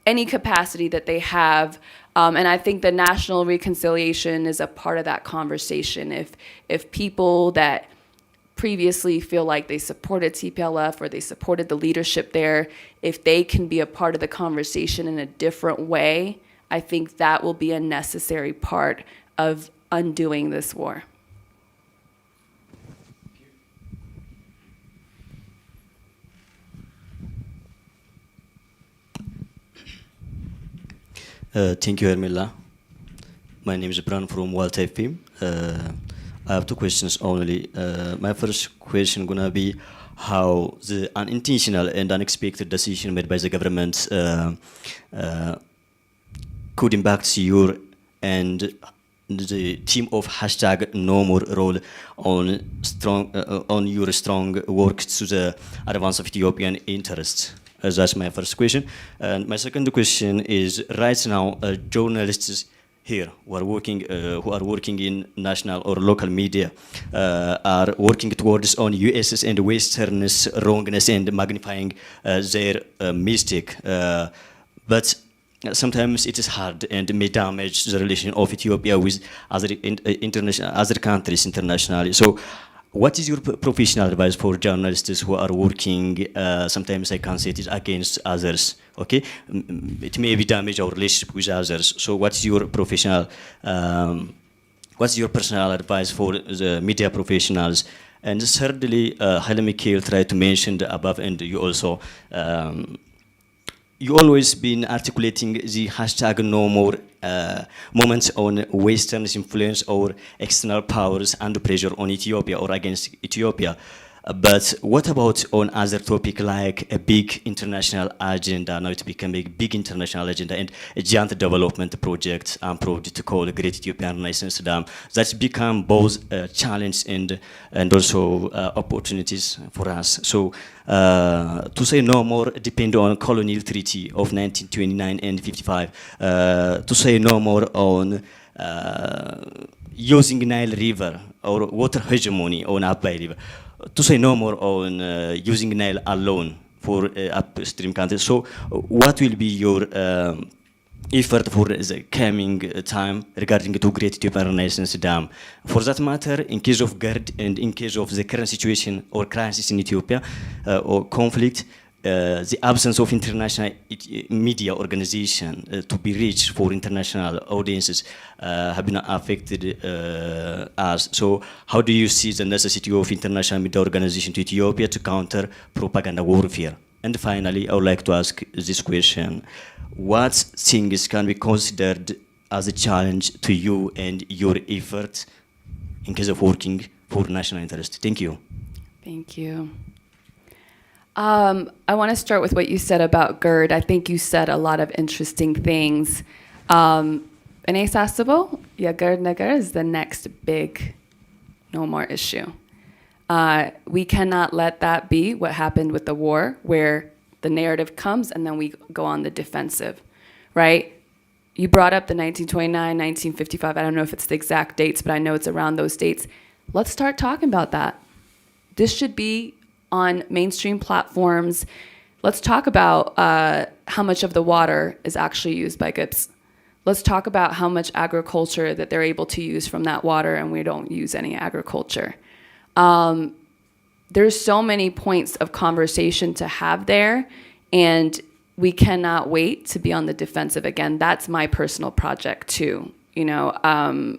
any capacity that they have. And I think the national reconciliation is a part of that conversation. If people that previously feel like they supported TPLF or they supported the leadership there, if they can be a part of the conversation in a different way, I think that will be a necessary part of undoing this war. Thank you, Hermela. My name is Bran from Walter FM. I have two questions only. My first question gonna be how the unintentional and unexpected decision made by the government could impact your and the team of hashtag no more role on your strong work to the advance of Ethiopian interests. That's my first question. And my second question is, right now, journalists here who are working in national or local media are working towards on US's and Western's wrongness and magnifying their mistake. But sometimes it is hard and may damage the relation of Ethiopia with other countries internationally. So what is your professional advice for journalists who are working, sometimes I can say it is against others, okay? It may be damage our relationship with others. So what's your personal advice for the media professionals? And thirdly, Haile Mikhail tried to mention the above, and you also you always been articulating the hashtag no more moments on Western's influence or external powers and pressure on Ethiopia or against Ethiopia. But what about on other topic like a big international agenda? Now it's becoming a big international agenda and a giant development project I'm proud to call Great Ethiopian Renaissance Dam. That's become both a challenge and also opportunities for us. So to say no more depend on colonial treaty of 1929 and 55. To say no more on using Nile River or water hegemony on Abai River. To say no more on using Nile alone for upstream countries. So what will be your effort for the coming time regarding to Great Ethiopian Renaissance Dam? For that matter, in case of GERD and in case of the current situation or crisis in Ethiopia or conflict, the absence of international media organization to be reached for international audiences have been affected us. So how do you see the necessity of international media organization to Ethiopia to counter propaganda warfare? And finally, I would like to ask this question. What things can be considered as a challenge to you and your effort in case of working for national interest? Thank you. Thank you. I want to start with what you said about GERD. I think you said a lot of interesting things. እኔ ሳስበው የGERD ነገር is the next big no more issue. We cannot let that be what happened with the war, where the narrative comes and then we go on the defensive, right? You brought up the 1929, 1955. I don't know if it's the exact dates, but I know it's around those dates. Let's start talking about that. This should be on mainstream platforms. Let's talk about how much of the water is actually used by GIPS. Let's talk about how much agriculture that they're able to use from that water and we don't use any agriculture. There's so many points of conversation to have there, and we cannot wait to be on the defensive again. That's my personal project too. You know, I'm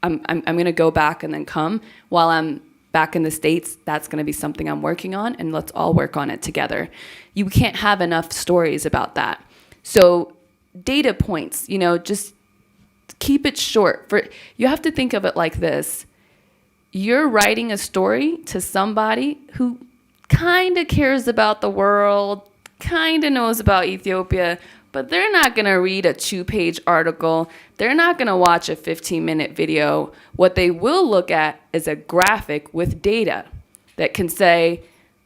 going to go back and then come while I'm back in the States. That's going to be something I'm working on, and let's all work on it together. You can't have enough stories about that. So data points, you know, just keep it short. You have to think of it like this. You're writing a story to somebody who kind of cares about the world, kind of knows about Ethiopia, but they're not going to read a 2-page article. They're not going to watch a 15-minute video. What they will look at is a graphic with data that can say,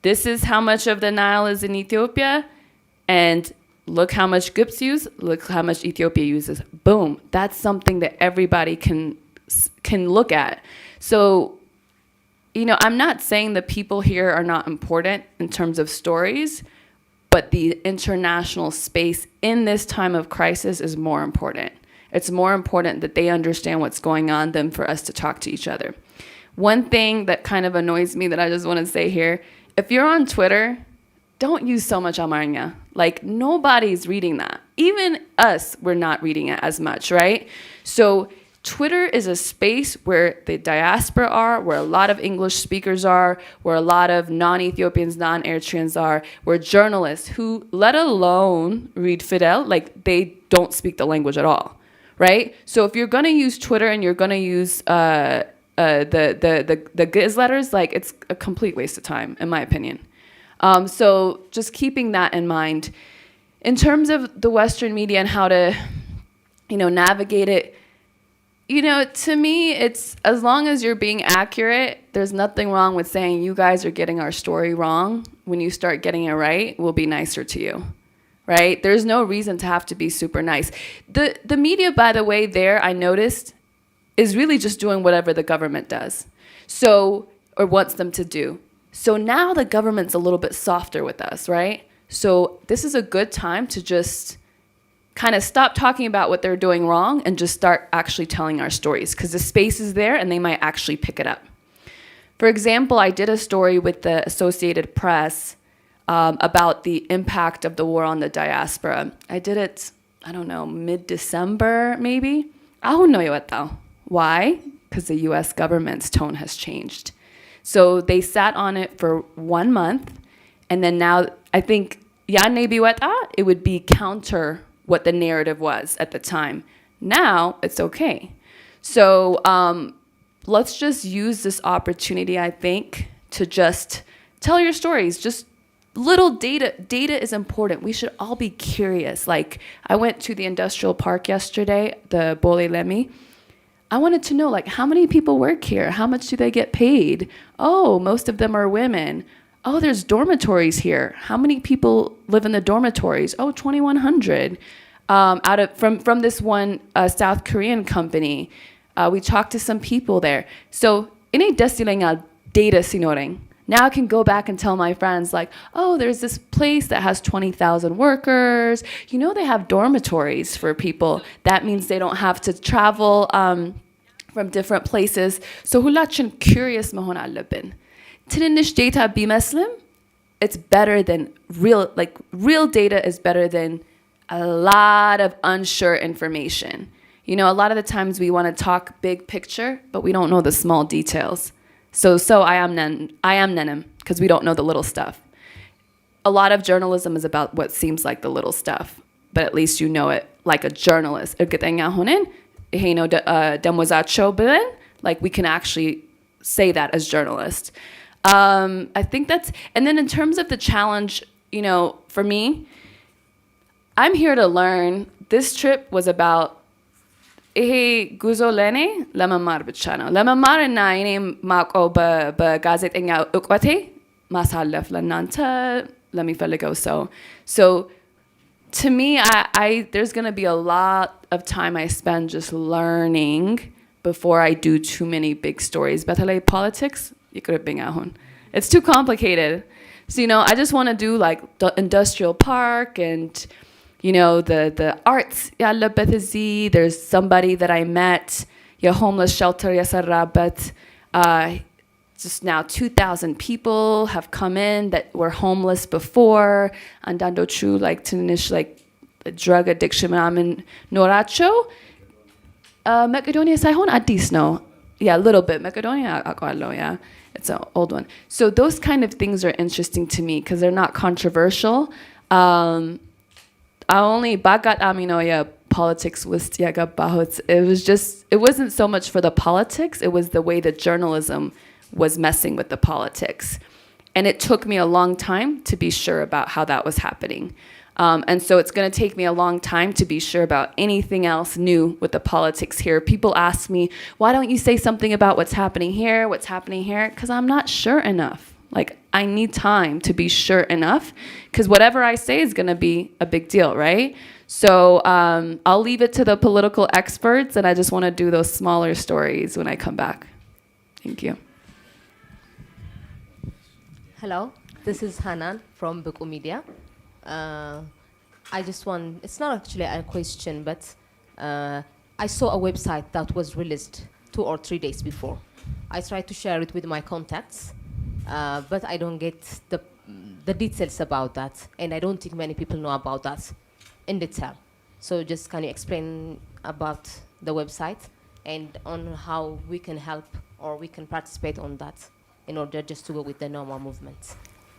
this is how much of the Nile is in Ethiopia, and look how much GIPS use, look how much Ethiopia uses. Boom. That's something that everybody can look at. So, you know, I'm not saying the people here are not important in terms of stories, but the international space in this time of crisis is more important. It's more important that they understand what's going on than for us to talk to each other. One thing that kind of annoys me that I just want to say here, if you're on Twitter, don't use so much Amarnya. Like, nobody's reading that. Even us, we're not reading it as much, right? So Twitter is a space where the diaspora are, where a lot of English speakers are, where a lot of non-Ethiopians, non-Eritreans are, where journalists who, let alone read Fidel, like they don't speak the language at all, right? So if you're going to use Twitter and you're going to use the Giz letters, like it's a complete waste of time, in my opinion. So just keeping that in mind. In terms of the Western media and how to, you know, navigate it, you know, to me, it's as long as you're being accurate, there's nothing wrong with saying you guys are getting our story wrong. When you start getting it right, we'll be nicer to you, right? There's no reason to have to be super nice. The media, by the way, there, I noticed, is really just doing whatever the government does, so, or wants them to do. So now the government's a little bit softer with us, right? So this is a good time to just kind of stop talking about what they're doing wrong and just start actually telling our stories, because the space is there and they might actually pick it up. For example, I did a story with the Associated Press about the impact of the war on the diaspora. I did it, I don't know, mid-December maybe. I don't know what though. Why? Because the US government's tone has changed. So they sat on it for 1 month, and then now I think ያኔ ቢወጣ it would be counter what the narrative was at the time. Now it's okay. So let's just use this opportunity, I think, to just tell your stories. Just little data. Data is important. We should all be curious. Like, I went to the industrial park yesterday, the Bole Lemi. I wanted to know, like, how many people work here? How much do they get paid? Oh, most of them are women. Oh, there's dormitories here. How many people live in the dormitories? Oh, 2,100. From this one South Korean company. We talked to some people there. So, ini desilingal data sinoring. Now I can go back and tell my friends, like, oh, there's this place that has 20,000 workers. You know, they have dormitories for people. That means they don't have to travel from different places. So, ሁላችን curious መሆን አለብን. ትንንሽ data ቢመስልም, it's better than real data is better than a lot of unsure information. You know, a lot of the times we want to talk big picture, but we don't know the small details. So I am nenim, because we don't know the little stuff. A lot of journalism is about what seems like the little stuff, but at least you know it like a journalist. እርግጠኛ ሆነን ይሄ ነው ደሞዛቸው ብለን, like, we can actually say that as journalists. I think that's, and then in terms of the challenge, you know, for me, I'm here to learn. This trip was about ይሄ ጉዞ ለእኔ ለመማር ብቻ ነው። ለመማር እና እኔ ማውቀው በጋዜጠኛ እውቀቴ ማሳለፍ ለእናንተ ለሚፈልገው ሰው. So to me, there's going to be a lot of time I spend just learning before I do too many big stories. በተለይ politics ይቅርብኝ አሁን. It's too complicated. So, you know, I just want to do like the industrial park and, you know, the arts. There's somebody that I met, your homeless shelter yasarrabat. Just now 2,000 people have come in that were homeless before. And andochu like tinish like drug addiction in Noracho. Macedonia saihon Addis no. Yeah, a little bit. Macedonia, yeah. It's an old one. So those kind of things are interesting to me because they're not controversial. I only bagat aminoya politics was it wasn't so much for the politics, it was the way the journalism was messing with the politics. And it took me a long time to be sure about how that was happening. And so it's going to take me a long time to be sure about anything else new with the politics here. People ask me, why don't you say something about what's happening here, what's happening here? Because I'm not sure enough. Like, I need time to be sure enough, because whatever I say is going to be a big deal, right? So I'll leave it to the political experts, and I just want to do those smaller stories when I come back. Thank you. Hello, this is Hanan from Buku Media. I just want, it's not actually a question, but I saw a website that was released 2 or 3 days before. I tried to share it with my contacts. But I don't get the details about that, and I don't think many people know about that in detail. So just can you explain about the website and on how we can help or we can participate on that in order just to go with the No More movement?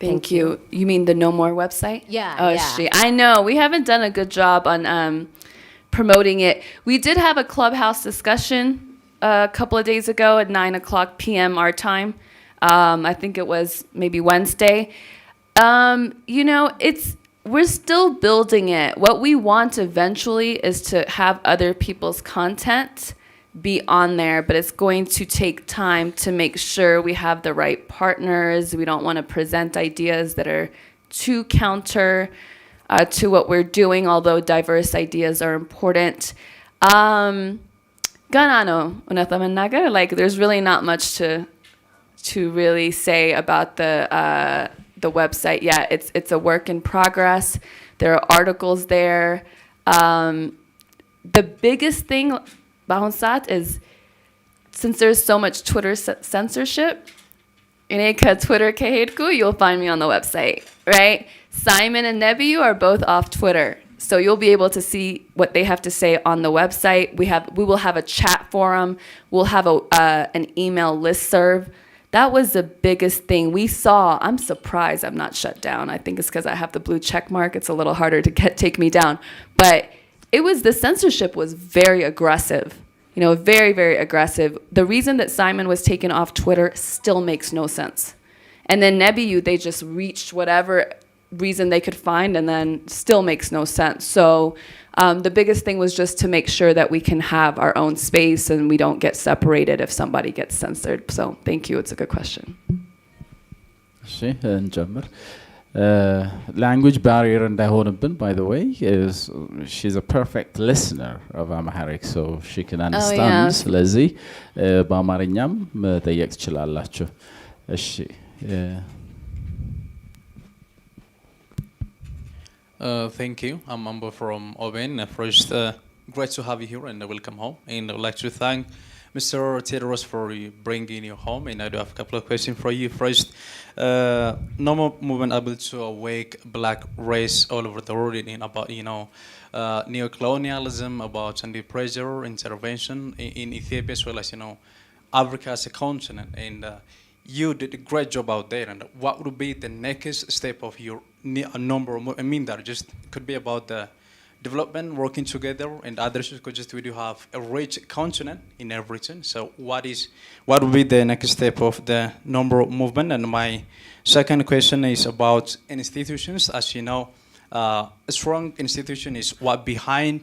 Thank you. You mean the No More website? Yeah. Oh, yeah. I know. We haven't done a good job on promoting it. We did have a clubhouse discussion a couple of days ago at 9:00 p.m. our time. I think it was maybe Wednesday. You know, we're still building it. What we want eventually is to have other people's content be on there, but it's going to take time to make sure we have the right partners. We don't want to present ideas that are too counter to what we're doing, although diverse ideas are important. Ganano, like, there's really not much to really say about the website yet. It's a work in progress. There are articles there. The biggest thing, Bahonsat, is since there's so much Twitter censorship, Twitter Kahedku, you'll find me on the website, right? Simon and Nebiu are both off Twitter. So you'll be able to see what they have to say on the website. We will have a chat forum. We'll have an email listserv That was the biggest thing we saw. I'm surprised I'm not shut down. I think it's because I have the blue check mark. It's a little harder to take me down. But the censorship was very aggressive. Very, very aggressive. The reason that Simon was taken off Twitter still makes no sense. And then Nebiyu, they just reached whatever reason they could find and then still makes no sense. So the biggest thing was just to make sure that we can have our own space and we don't get separated if somebody gets censored. So thank you. It's a good question. Language barrier እንዳይሆንብን, by the way, is she's a perfect listener of Amharic, so she can understand. ስለዚህ በአማርኛም መጠየቅ ትችላላችሁ። እሺ Thank you. I'm Mambo from Oben. First, great to have you here and welcome home. And I'd like to thank Mr. Tedros for bringing you home. And I do have a couple of questions for you. First, normal movement able to awake black race all over the world in about, neocolonialism, about anti-pressure, intervention in Ethiopia as well as, Africa as a continent. And you did a great job out there. And what would be the next step of your number? I mean, that just could be about the development, working together, and others could just we do have a rich continent in everything. So what would be the next step of the number movement? And my second question is about institutions. As you know, a strong institution is what behind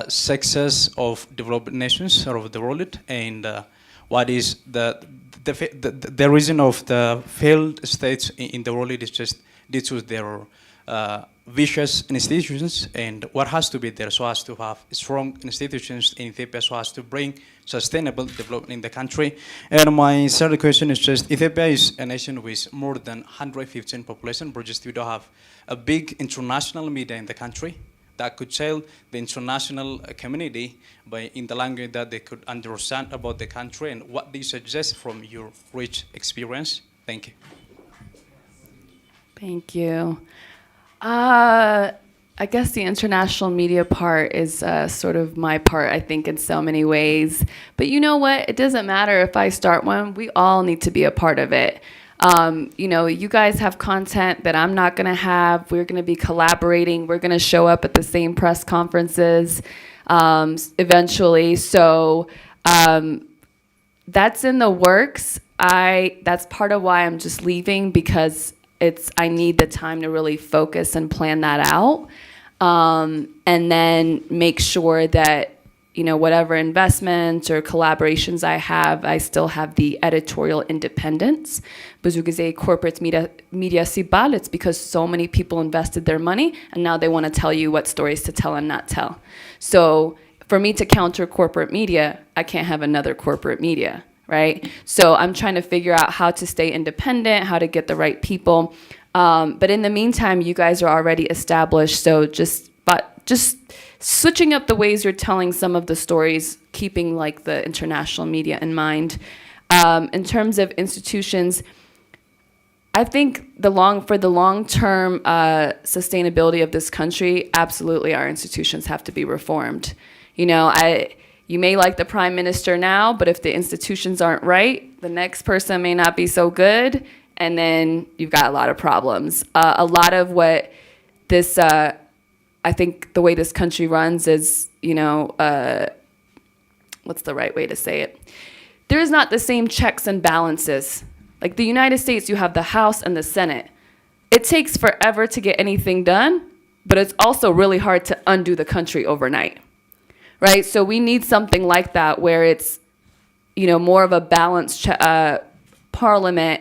success of developed nations or of the world, and what is the reason of the failed states in the world is just due to their vicious institutions, and what has to be there so as to have strong institutions in Ethiopia so as to bring sustainable development in the country. And my third question is just, Ethiopia is a nation with more than 115 population, but just we don't have a big international media in the country that could tell the international community in the language that they could understand about the country. And what do you suggest from your rich experience? Thank you. Thank you. I guess the international media part is sort of my part, I think, in so many ways. But you know what? It doesn't matter if I start one. We all need to be a part of it. You guys have content that I'm not going to have. We're going to be collaborating. We're going to show up at the same press conferences eventually. So that's in the works. That's part of why I'm just leaving, because I need the time to really focus and plan that out, and then make sure that whatever investments or collaborations I have, I still have the editorial independence. ብዙ ጊዜ corporate media ሲባል, it's because so many people invested their money and now they want to tell you what stories to tell and not tell. So for me to counter corporate media, I can't have another corporate media. Right? So I'm trying to figure out how to stay independent, how to get the right people. But in the meantime, you guys are already established. So just switching up the ways you're telling some of the stories, keeping like the international media in mind. In terms of institutions, I think for the long-term sustainability of this country, absolutely our institutions have to be reformed. You may like the prime minister now, but if the institutions aren't right, the next person may not be so good, and then you've got a lot of problems. A lot of what this, I think the way this country runs is, what's the right way to say it? There is not the same checks and balances. Like the United States, you have the House and the Senate. It takes forever to get anything done, but it's also really hard to undo the country overnight. Right, so we need something like that where it's, more of a balanced parliament,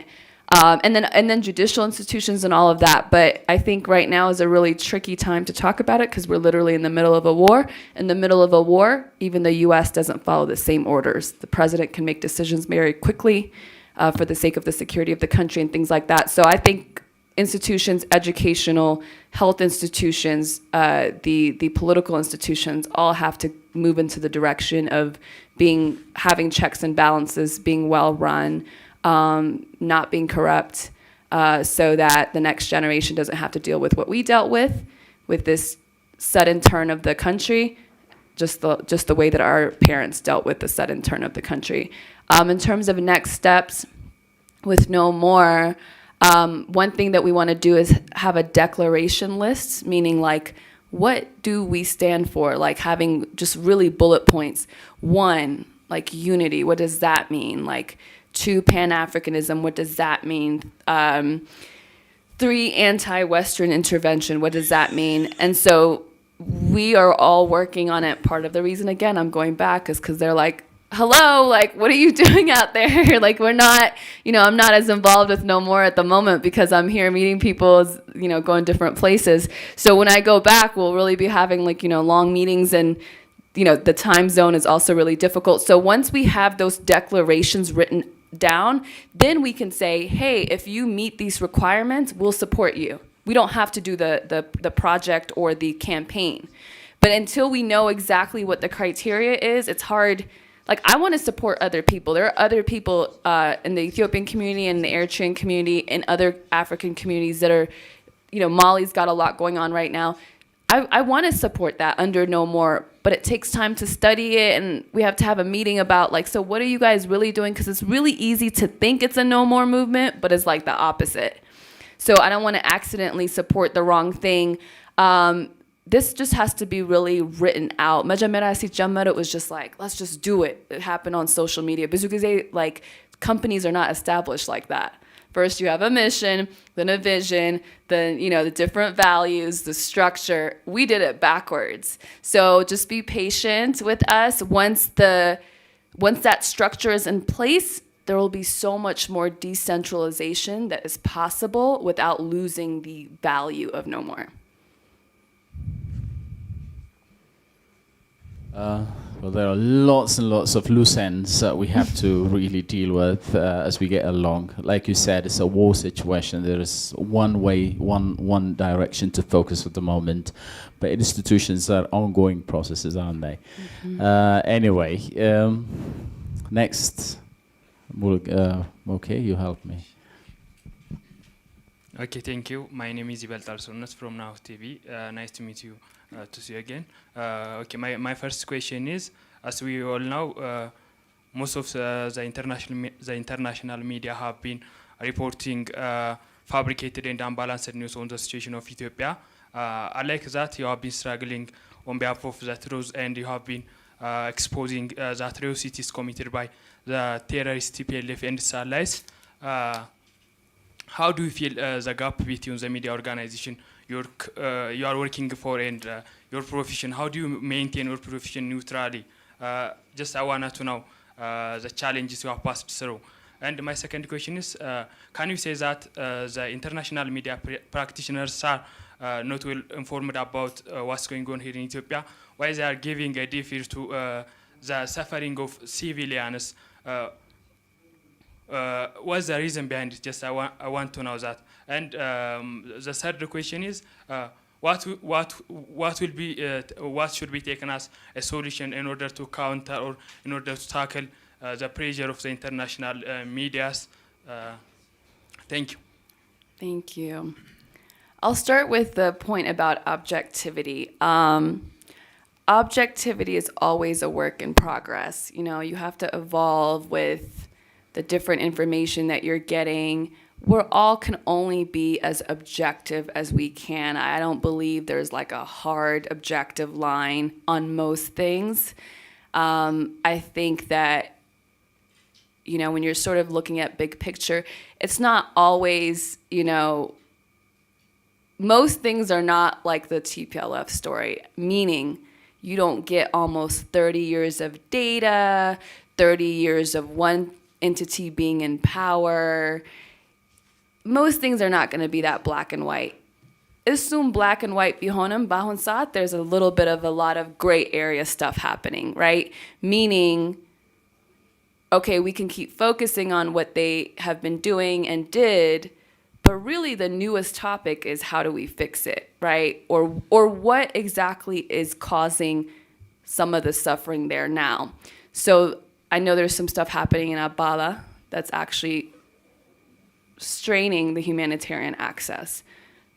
and then judicial institutions and all of that. But I think right now is a really tricky time to talk about it because we're literally in the middle of a war. In the middle of a war, even the U.S. doesn't follow the same orders. The president can make decisions very quickly for the sake of the security of the country and things like that. So I think institutions, educational, health institutions, the political institutions all have to move into the direction of having checks and balances, being well run, not being corrupt, so that the next generation doesn't have to deal with what we dealt with this sudden turn of the country, just the way that our parents dealt with the sudden turn of the country. In terms of next steps, with No More, one thing that we want to do is have a declaration list, meaning like, what do we stand for? Like having just really bullet points. 1, like unity. What does that mean? Like 2, Pan-Africanism. What does that mean? 3, anti-Western intervention. What does that mean? And so we are all working on it. Part of the reason, again, I'm going back is because they're like, hello, like, what are you doing out there? Like, we're not, I'm not as involved with No More at the moment because I'm here meeting people, going different places. So when I go back, we'll really be having like, long meetings, and, the time zone is also really difficult. So once we have those declarations written down, then we can say, hey, if you meet these requirements, we'll support you. We don't have to do the project or the campaign. But until we know exactly what the criteria is, it's hard. Like, I want to support other people. There are other people in the Ethiopian community and the Eritrean community and other African communities that are, Mali's got a lot going on right now. I want to support that under No More, but it takes time to study it, and we have to have a meeting about, like, so what are you guys really doing? Because it's really easy to think it's a No More movement, but it's like the opposite. So I don't want to accidentally support the wrong thing. This just has to be really written out. It was just like, let's just do it. It happened on social media. Because like, companies are not established like that. First, you have a mission, then a vision, then, the different values, the structure. We did it backwards. So just be patient with us. Once that structure is in place, there will be so much more decentralization that is possible without losing the value of No More. Well, there are lots and lots of loose ends that we have to really deal with as we get along. Like you said, it's a war situation. There is one way, one direction to focus at the moment, but institutions are ongoing processes, aren't they? Mm-hmm. Anyway, next. Okay, you help me. Okay, thank you. My name is Ibeltal Sonas from Now TV. Nice to meet you, to see you again. Okay, my first question is, as we all know, most of the international media have been reporting fabricated and unbalanced news on the situation of Ethiopia. I like that you have been struggling on behalf of the truth, and you have been exposing the atrocities committed by the terrorist TPLF and its allies. How do you feel the gap between the media organization you are working for and your profession? How do you maintain your profession neutrally? Just I wanted to know the challenges you have passed through. And my second question is, can you say that the international media practitioners are not well informed about what's going on here in Ethiopia? Why they are giving a deaf ear to the suffering of civilians? What's the reason behind it? Just I want to know that. And the third question is, what should be taken as a solution in order to counter or in order to tackle the pressure of the international medias? Thank you. Thank you. I'll start with the point about objectivity. Objectivity is always a work in progress. You have to evolve with the different information that you're getting. We all can only be as objective as we can. I don't believe there's like a hard objective line on most things. I think that, when you're sort of looking at big picture, it's not always, most things are not like the TPLF story, meaning you don't get almost 30 years of data, 30 years of one entity being in power. Most things are not going to be that black and white. Assume black and white bihonim bahun saat, there's a lot of gray area stuff happening, right? Meaning, okay, we can keep focusing on what they have been doing and did, but really the newest topic is how do we fix it, right? Or what exactly is causing some of the suffering there now. So I know there's some stuff happening in Abala that's actually straining the humanitarian access.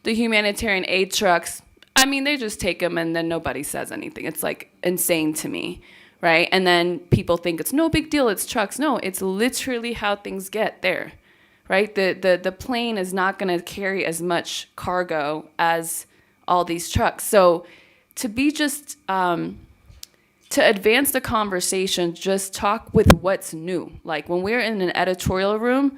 The humanitarian aid trucks, they just take them and then nobody says anything. It's like insane to me, right? And then people think it's no big deal, it's trucks. No, it's literally how things get there, right? The plane is not going to carry as much cargo as all these trucks. So to be just, to advance the conversation, just talk with what's new. Like when we're in an editorial room,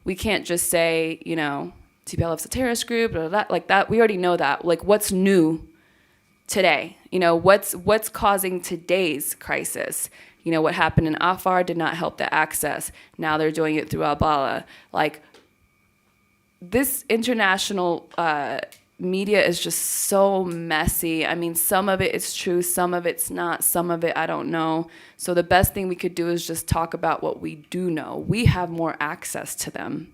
we can't just say, you know, TPLF's a terrorist group, blah, blah, blah, like that. We already know that. Like what's new today? You know, what's causing today's crisis? You know, what happened in Afar did not help the access. Now they're doing it through Abala. Like this international media is just so messy. I mean, some of it is true, some of it's not, some of it I don't know. So the best thing we could do is just talk about what we do know. We have more access to them,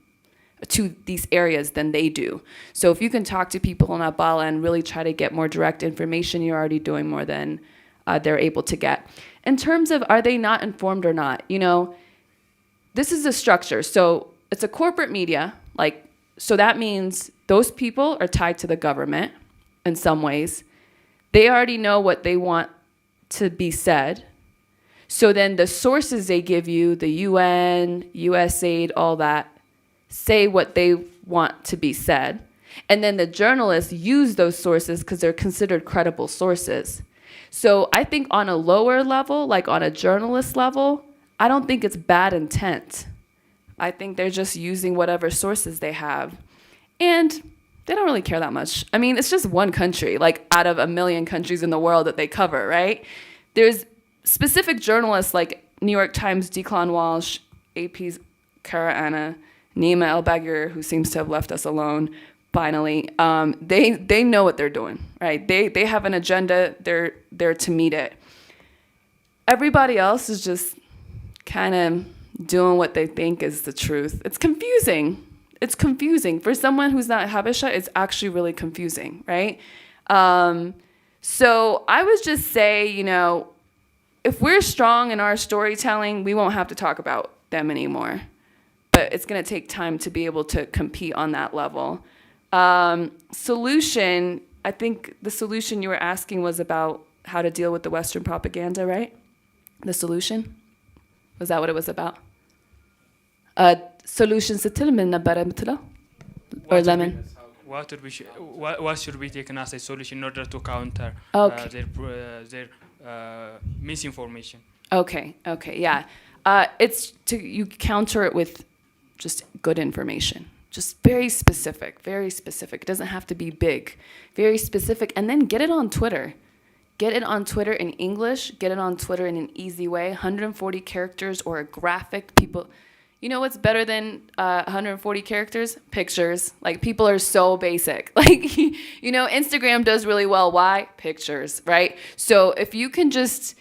to these areas than they do. So if you can talk to people in Abala and really try to get more direct information, you're already doing more than they're able to get. In terms of are they not informed or not, you know, this is a structure. So it's a corporate media, like, so that means those people are tied to the government in some ways. They already know what they want to be said. So then the sources they give you, the UN, USAID, all that, say what they want to be said. And then the journalists use those sources because they're considered credible sources. So I think on a lower level, like on a journalist level, I don't think it's bad intent. I think they're just using whatever sources they have. And they don't really care that much. I mean, it's just one country, like out of 1 million countries in the world that they cover, right? There's specific journalists like New York Times' Declan Walsh, AP's Kara Anna, Nima El-Bagir, who seems to have left us alone, finally. They know what they're doing, right? They have an agenda. They're there to meet it. Everybody else is just kind of doing what they think is the truth. It's confusing. It's confusing. For someone who's not Habesha, it's actually really confusing, right? So I would just say, you know, if we're strong in our storytelling, we won't have to talk about them anymore. But it's going to take time to be able to compete on that level. Solution, I think the solution you were asking was about how to deal with the Western propaganda, right? The solution? Was that what it was about? Solution or lemon? What should we take as a solution in order to counter their misinformation? Okay, yeah. It's you counter it with just good information. Just very specific, very specific. It doesn't have to be big. Very specific. And then get it on Twitter. Get it on Twitter in English. Get it on Twitter in an easy way. 140 characters or a graphic. People, you know what's better than 140 characters? Pictures. Like, people are so basic. Like, you know, Instagram does really well. Why? Pictures, right? So if you can just,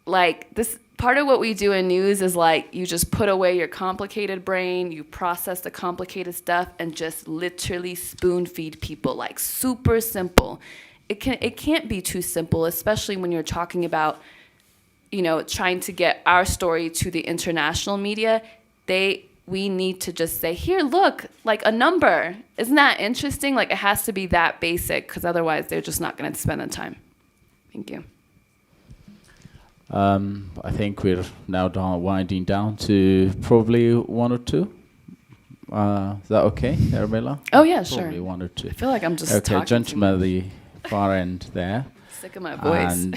like, this, part of what we do in news is like you just put away your complicated brain, you process the complicated stuff, and just literally spoon feed people, like super simple. It can't be too simple, especially when you're talking about, you know, trying to get our story to the international media. We need to just say, here, look, like a number. Isn't that interesting? Like, it has to be that basic, because otherwise they're just not going to spend the time. Thank you. I think we're now winding down to probably one or two. Is that okay, Hermela? Oh, yeah, sure. Probably one or two. I feel like I'm just okay, talking gentleman at the far end there. Sick of my voice. And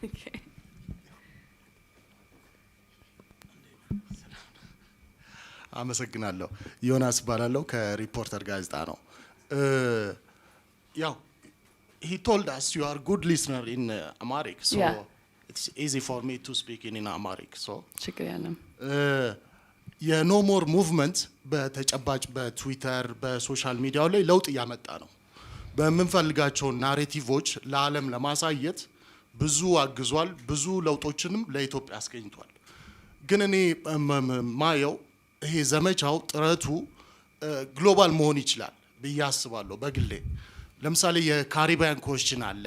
okay. አመሰግናለሁ። ዮናስ ባላለው ከሪፖርተር ጋዜጣ ነው። ያው he told us you are good listener in Amharic, so it's easy for me to speak in Amharic. So የኖ ሞር ሙቭመንት በተጨባጭ በትዊተር በሶሻል ሚዲያው ላይ ለውጥ እያመጣ ነው። በምንፈልጋቸው ናሬቲቮች ለዓለም ለማሳየት ብዙ አግዟል። ብዙ ለውጦችንም ለኢትዮጵያ አስገኝቷል። ግን እኔ ማየው ይሄ ዘመቻው ጥረቱ ግሎባል መሆን ይችላል ብዬ አስባለሁ በግሌ። ለምሳሌ የካሪቢያን ኮስችን አለ፣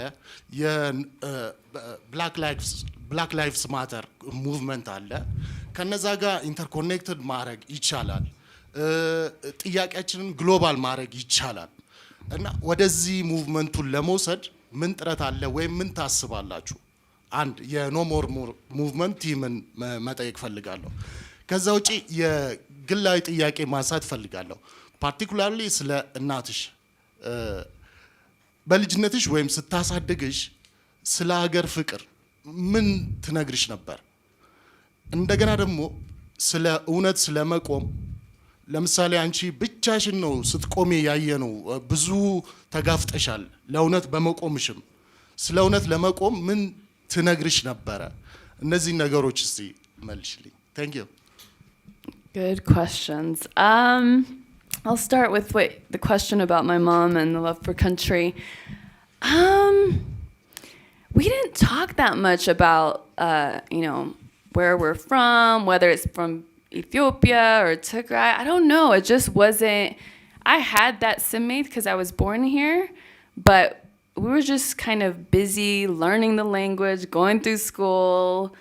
የብላክ ላይቭስ ማተር ሙቭመንት አለ። ከነዛ ጋር ኢንተርኮኔክትድ ማድረግ ይቻላል። ጥያቄያችንን ግሎባል ማድረግ ይቻላል። እና ወደዚህ ሙቭመንቱን ለመውሰድ ምን ጥረት አለ ወይም ምን ታስባላችሁ? አንድ የኖ ሞር ሙቭመንት ቲምን መጠየቅ ፈልጋለሁ። ከዛ ውጪ የግላዊ ጥያቄ ማንሳት ፈልጋለሁ። ፓርቲኩላርሊ ስለ እናትሽ በልጅነትሽ ወይም ስታሳድግሽ ስለ ሀገር ፍቅር ምን ትነግርሽ ነበር? እንደገና ደግሞ ስለ እውነት ስለ መቆም ለምሳሌ አንቺ ብቻሽን ነው ስትቆሚ ያየነው፣ ብዙ ተጋፍጠሻል ለእውነት በመቆምሽም። ስለ እውነት ለመቆም ምን ትነግርሽ ነበረ? እነዚህ ነገሮች እስቲ መልሽልኝ። Thank you. Good questions. I'll start with the question about my mom and the love for country. We didn't talk that much about, where we're from, whether it's from Ethiopia or Tigray. I don't know. It just wasn't. I had that simate because I was born here, but we were just kind of busy learning the language, going through school.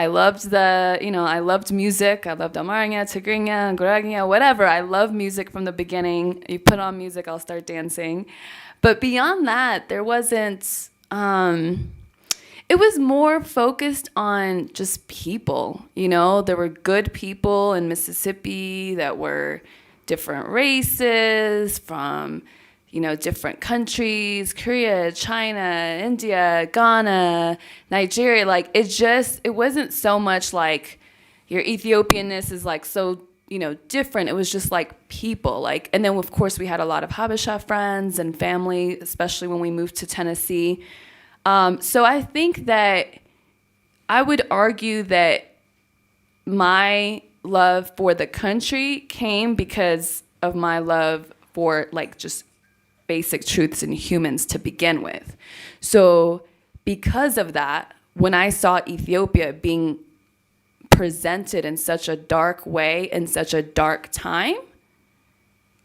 I loved I loved music. I loved Amharic, Tigrinya, Guraginya, whatever. I love music from the beginning. You put on music, I'll start dancing. But beyond that, there wasn't. It was more focused on just people. There were good people in Mississippi that were different races from, different countries, Korea, China, India, Ghana, Nigeria. Like, it wasn't so much like your Ethiopianness is like so, different. It was just like people. And then of course we had a lot of Habesha friends and family, especially when we moved to Tennessee. So I think that I would argue that my love for the country came because of my love for just basic truths in humans to begin with. So because of that, when I saw Ethiopia being presented in such a dark way, in such a dark time,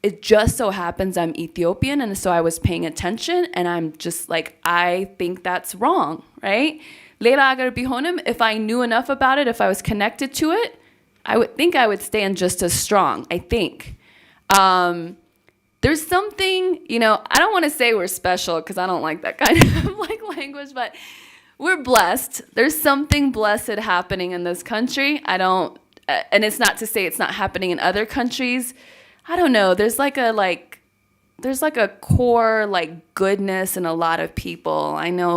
it just so happens I'm Ethiopian, and so I was paying attention, and I'm just like, I think that's wrong, right? Leila agar bihonim, if I knew enough about it, if I was connected to it, I would think I would stand just as strong, I think. There's something, I don't want to say we're special, because I don't like that kind of language, but we're blessed. There's something blessed happening in this country. And it's not to say it's not happening in other countries. I don't know. There's like a core goodness in a lot of people. I know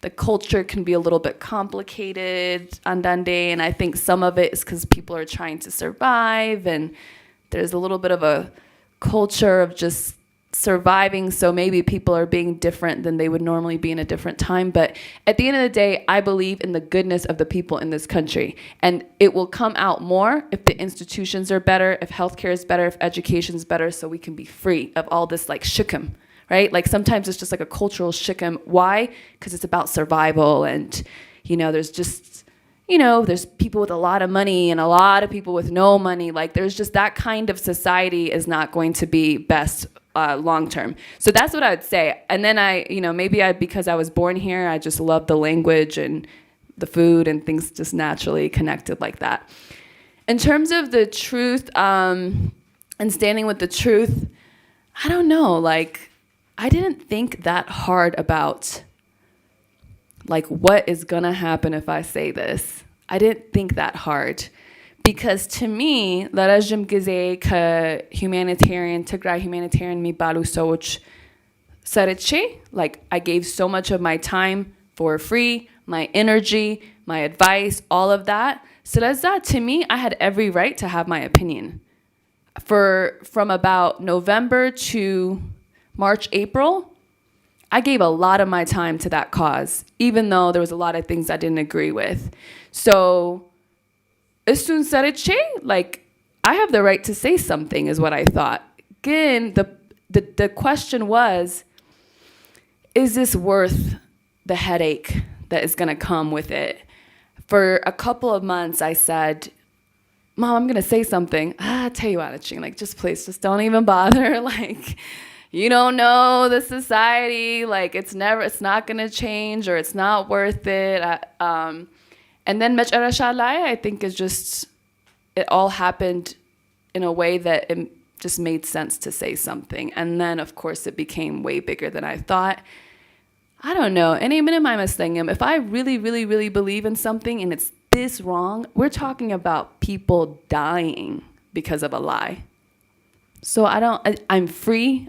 the culture can be a little bit complicated andande, and I think some of it is because people are trying to survive, and there's a little bit of a culture of just surviving, so maybe people are being different than they would normally be in a different time. But at the end of the day, I believe in the goodness of the people in this country, and it will come out more if the institutions are better, if healthcare is better, if education is better, so we can be free of all this shikam, right? Sometimes it's just a cultural shikam. Why? Because it's about survival, and there's just there's people with a lot of money and a lot of people with no money. There's just that kind of society is not going to be best long term. So that's what I would say. And then because I was born here, I just love the language and the food, and things just naturally connected like that. In terms of the truth and standing with the truth, I don't know. I didn't think that hard about what is gonna happen if I say this. I didn't think that hard. Because to me, ለረዥም ጊዜ ከሁማኒታሪያን ትግራይ humanitarian የሚባሉ ሰዎች ሰርቼ I gave so much of my time for free, my energy, my advice, all of that. ስለዛ to me, I had every right to have my opinion. From about November to March, April, I gave a lot of my time to that cause, even though there was a lot of things I didn't agree with. So as soon as I have the right to say something, is what I thought. Again, the question was, is this worth the headache that is going to come with it? For a couple of months, I said, Mom, I'm going to say something. Tell you what, just please, just don't even bother. You don't know the society. It's not going to change, or it's not worth it. And then Mecharasha Lai, I think it all happened in a way that it just made sense to say something. And then, of course, it became way bigger than I thought. I don't know. Any minute I'm saying, if I really, really, really believe in something and it's this wrong, we're talking about people dying because of a lie. So I'm free.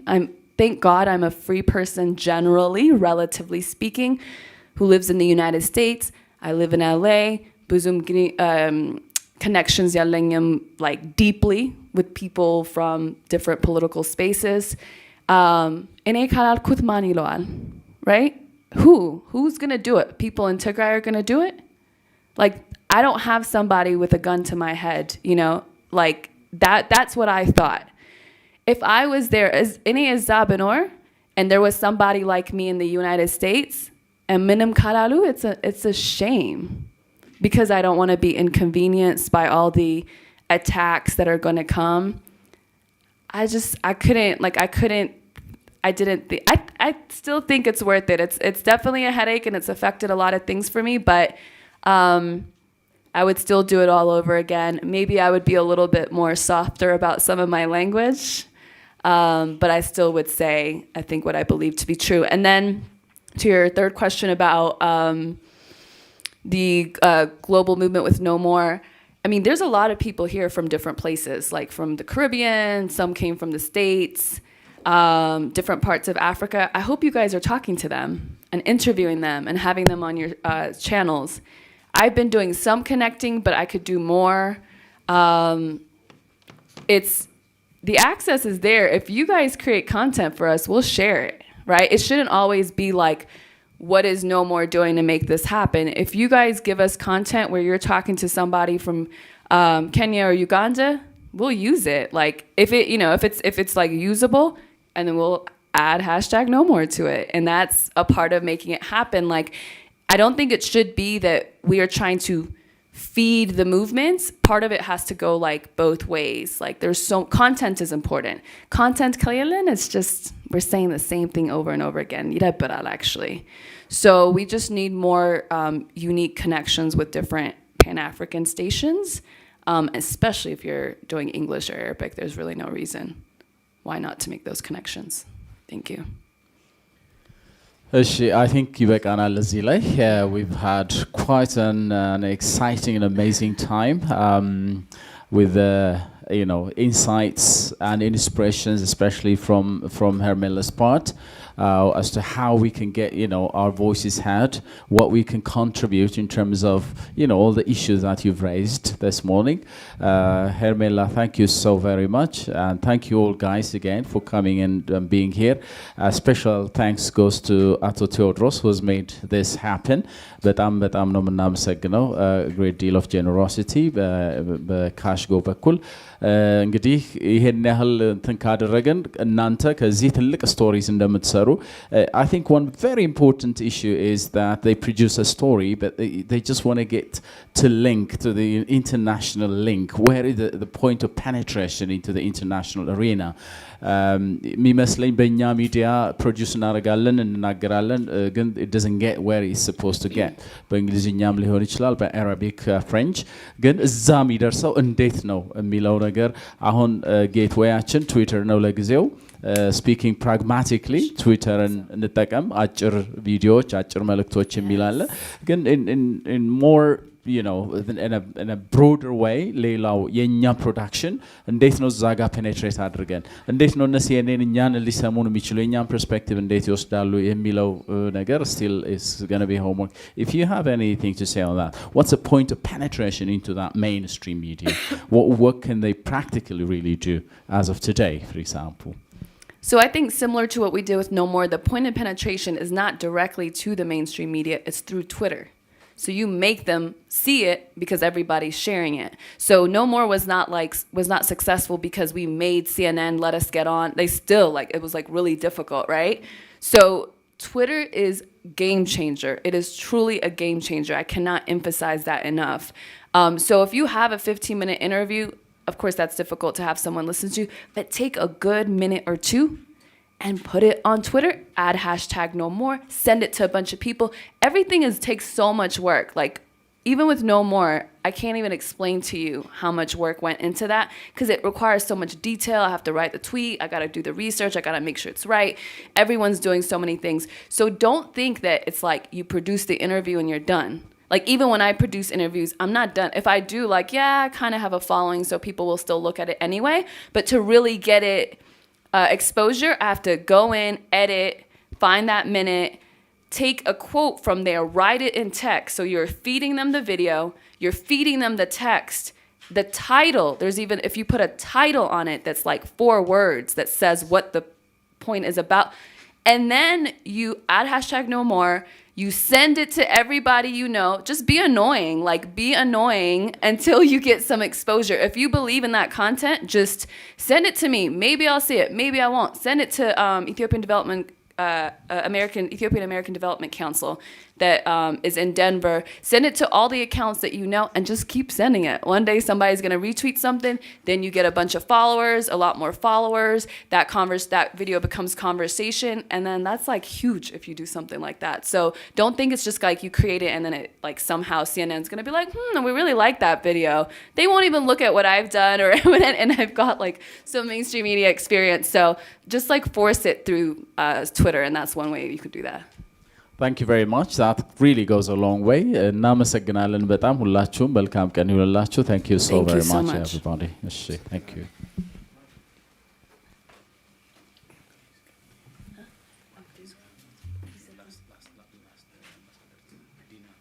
Thank God I'm a free person generally, relatively speaking, who lives in the United States. I live in LA. Connections like deeply with people from different political spaces. Right? Who's gonna do it? People in Tigray are gonna do it? Like, I don't have somebody with a gun to my head, like that's what I thought. If I was there as any as Zabanor and there was somebody like me in the United States and Minim Karalu, it's a shame because I don't want to be inconvenienced by all the attacks that are gonna come. I still think it's worth it. It's definitely a headache and it's affected a lot of things for me, but I would still do it all over again. Maybe I would be a little bit more softer about some of my language, but I still would say I think what I believe to be true. And then to your third question about the global movement with No More, I mean, there's a lot of people here from different places, like from the Caribbean, some came from the States, different parts of Africa. I hope you guys are talking to them and interviewing them and having them on your channels. I've been doing some connecting, but I could do more. The access is there. If you guys create content for us, we'll share it, right? It shouldn't always be like, what is No More doing to make this happen? If you guys give us content where you're talking to somebody from Kenya or Uganda, we'll use it. Like if it's like usable, and then we'll add #No More to it. And that's a part of making it happen. Like, I don't think it should be that we are trying to feed the movements. Part of it has to go like both ways. Like content is important. Content Kalilin is just, we're saying the same thing over and over again. Actually. So we just need more unique connections with different Pan-African stations, especially if you're doing English or Arabic. There's really no reason why not to make those connections. Thank you. I think we've had quite an exciting and amazing time with insights and inspirations, especially from Hermela's part, as to how we can get our voices heard, what we can contribute in terms of all the issues that you've raised this morning. Hermela, thank you so very much, and thank you all guys again for coming and being here. Special thanks goes to Ato Theodros, who has made this happen. በጣም ነው የምናመሰግነው። great deal of generosity በካሽ ጎ በኩል እንግዲህ ይሄን ያህል እንትን ካደረገን እናንተ ከዚህ ትልቅ ስቶሪስ እንደምትሰሩ I think one very important issue is that they produce a story but they just want to get to link to the international link. Where is the point of penetration into the international arena? የሚመስለኝ በእኛ ሚዲያ ፕሮዲውስ እናደርጋለን እንናገራለን ግን it doesn't get where it's supposed to get. በእንግሊዝኛም ሊሆን ይችላል በአረቢክ ፍሬንች ግን እዛ የሚደርሰው እንዴት ነው የሚለው ነገር አሁን ጌትዌያችን ትዊተር ነው ለጊዜው። Speaking pragmatically, ትዊተርን እንጠቀም አጭር ቪዲዮዎች አጭር መልእክቶች የሚላለ ግን in more in a broader way ሌላው የኛ ፕሮዳክሽን እንዴት ነው እዛ ጋር ፔኔትሬት አድርገን እንዴት ነው እነሱ የኔን እኛን ሊሰሙን የሚችሉ የኛን ፐርስፔክቲቭ እንዴት ይወስዳሉ የሚለው ነገር still is going to be homework. If you have anything to say on that, what's the point of penetration into that mainstream media? What can they practically really do as of today, for example? So I think similar to what we did with No More, the point of penetration is not directly to the mainstream media, it's through Twitter. So you make them see it because everybody's sharing it. So No More was not successful because we made CNN let us get on. They still it was really difficult, right? So Twitter is game changer. It is truly a game changer. I cannot emphasize that enough. So if you have a 15-minute interview, of course that's difficult to have someone listen to, but take a good minute or two and put it on Twitter, add #No More, send it to a bunch of people. Everything takes so much work. Like even with No More, I can't even explain to you how much work went into that because it requires so much detail. I have to write the tweet. I got to do the research. I got to make sure it's right. Everyone's doing so many things. So don't think that it's like you produce the interview and you're done. Like even when I produce interviews, I'm not done. If I do, like, yeah, I kind of have a following, so people will still look at it anyway. But to really get it exposure, I have to go in, edit, find that minute, take a quote from there, write it in text. So you're feeding them the video, you're feeding them the text, the title. There's even, if you put a title on it that's like 4 words that says what the point is about. And then you add hashtag No More, you send it to everybody you know. Just be annoying, like be annoying until you get some exposure. If you believe in that content, just send it to me. Maybe I'll see it, maybe I won't. Send it to Ethiopian American Development Council that is in Denver. Send it to all the accounts that you know and just keep sending it. One day somebody's going to retweet something, then you get a bunch of followers, a lot more followers, that video becomes conversation, and then that's like huge if you do something like that. So don't think it's just like you create it and then it like somehow CNN's going to be like, we really like that video. They won't even look at what I've done or and I've got like some mainstream media experience. So just like force it through Twitter, and that's one way you could do that. Thank you very much. That really goes a long way. እናመሰግናለን በጣም ሁላችሁም መልካም ቀን ይሁንላችሁ. Thank you so very much everybody. እሺ, thank you.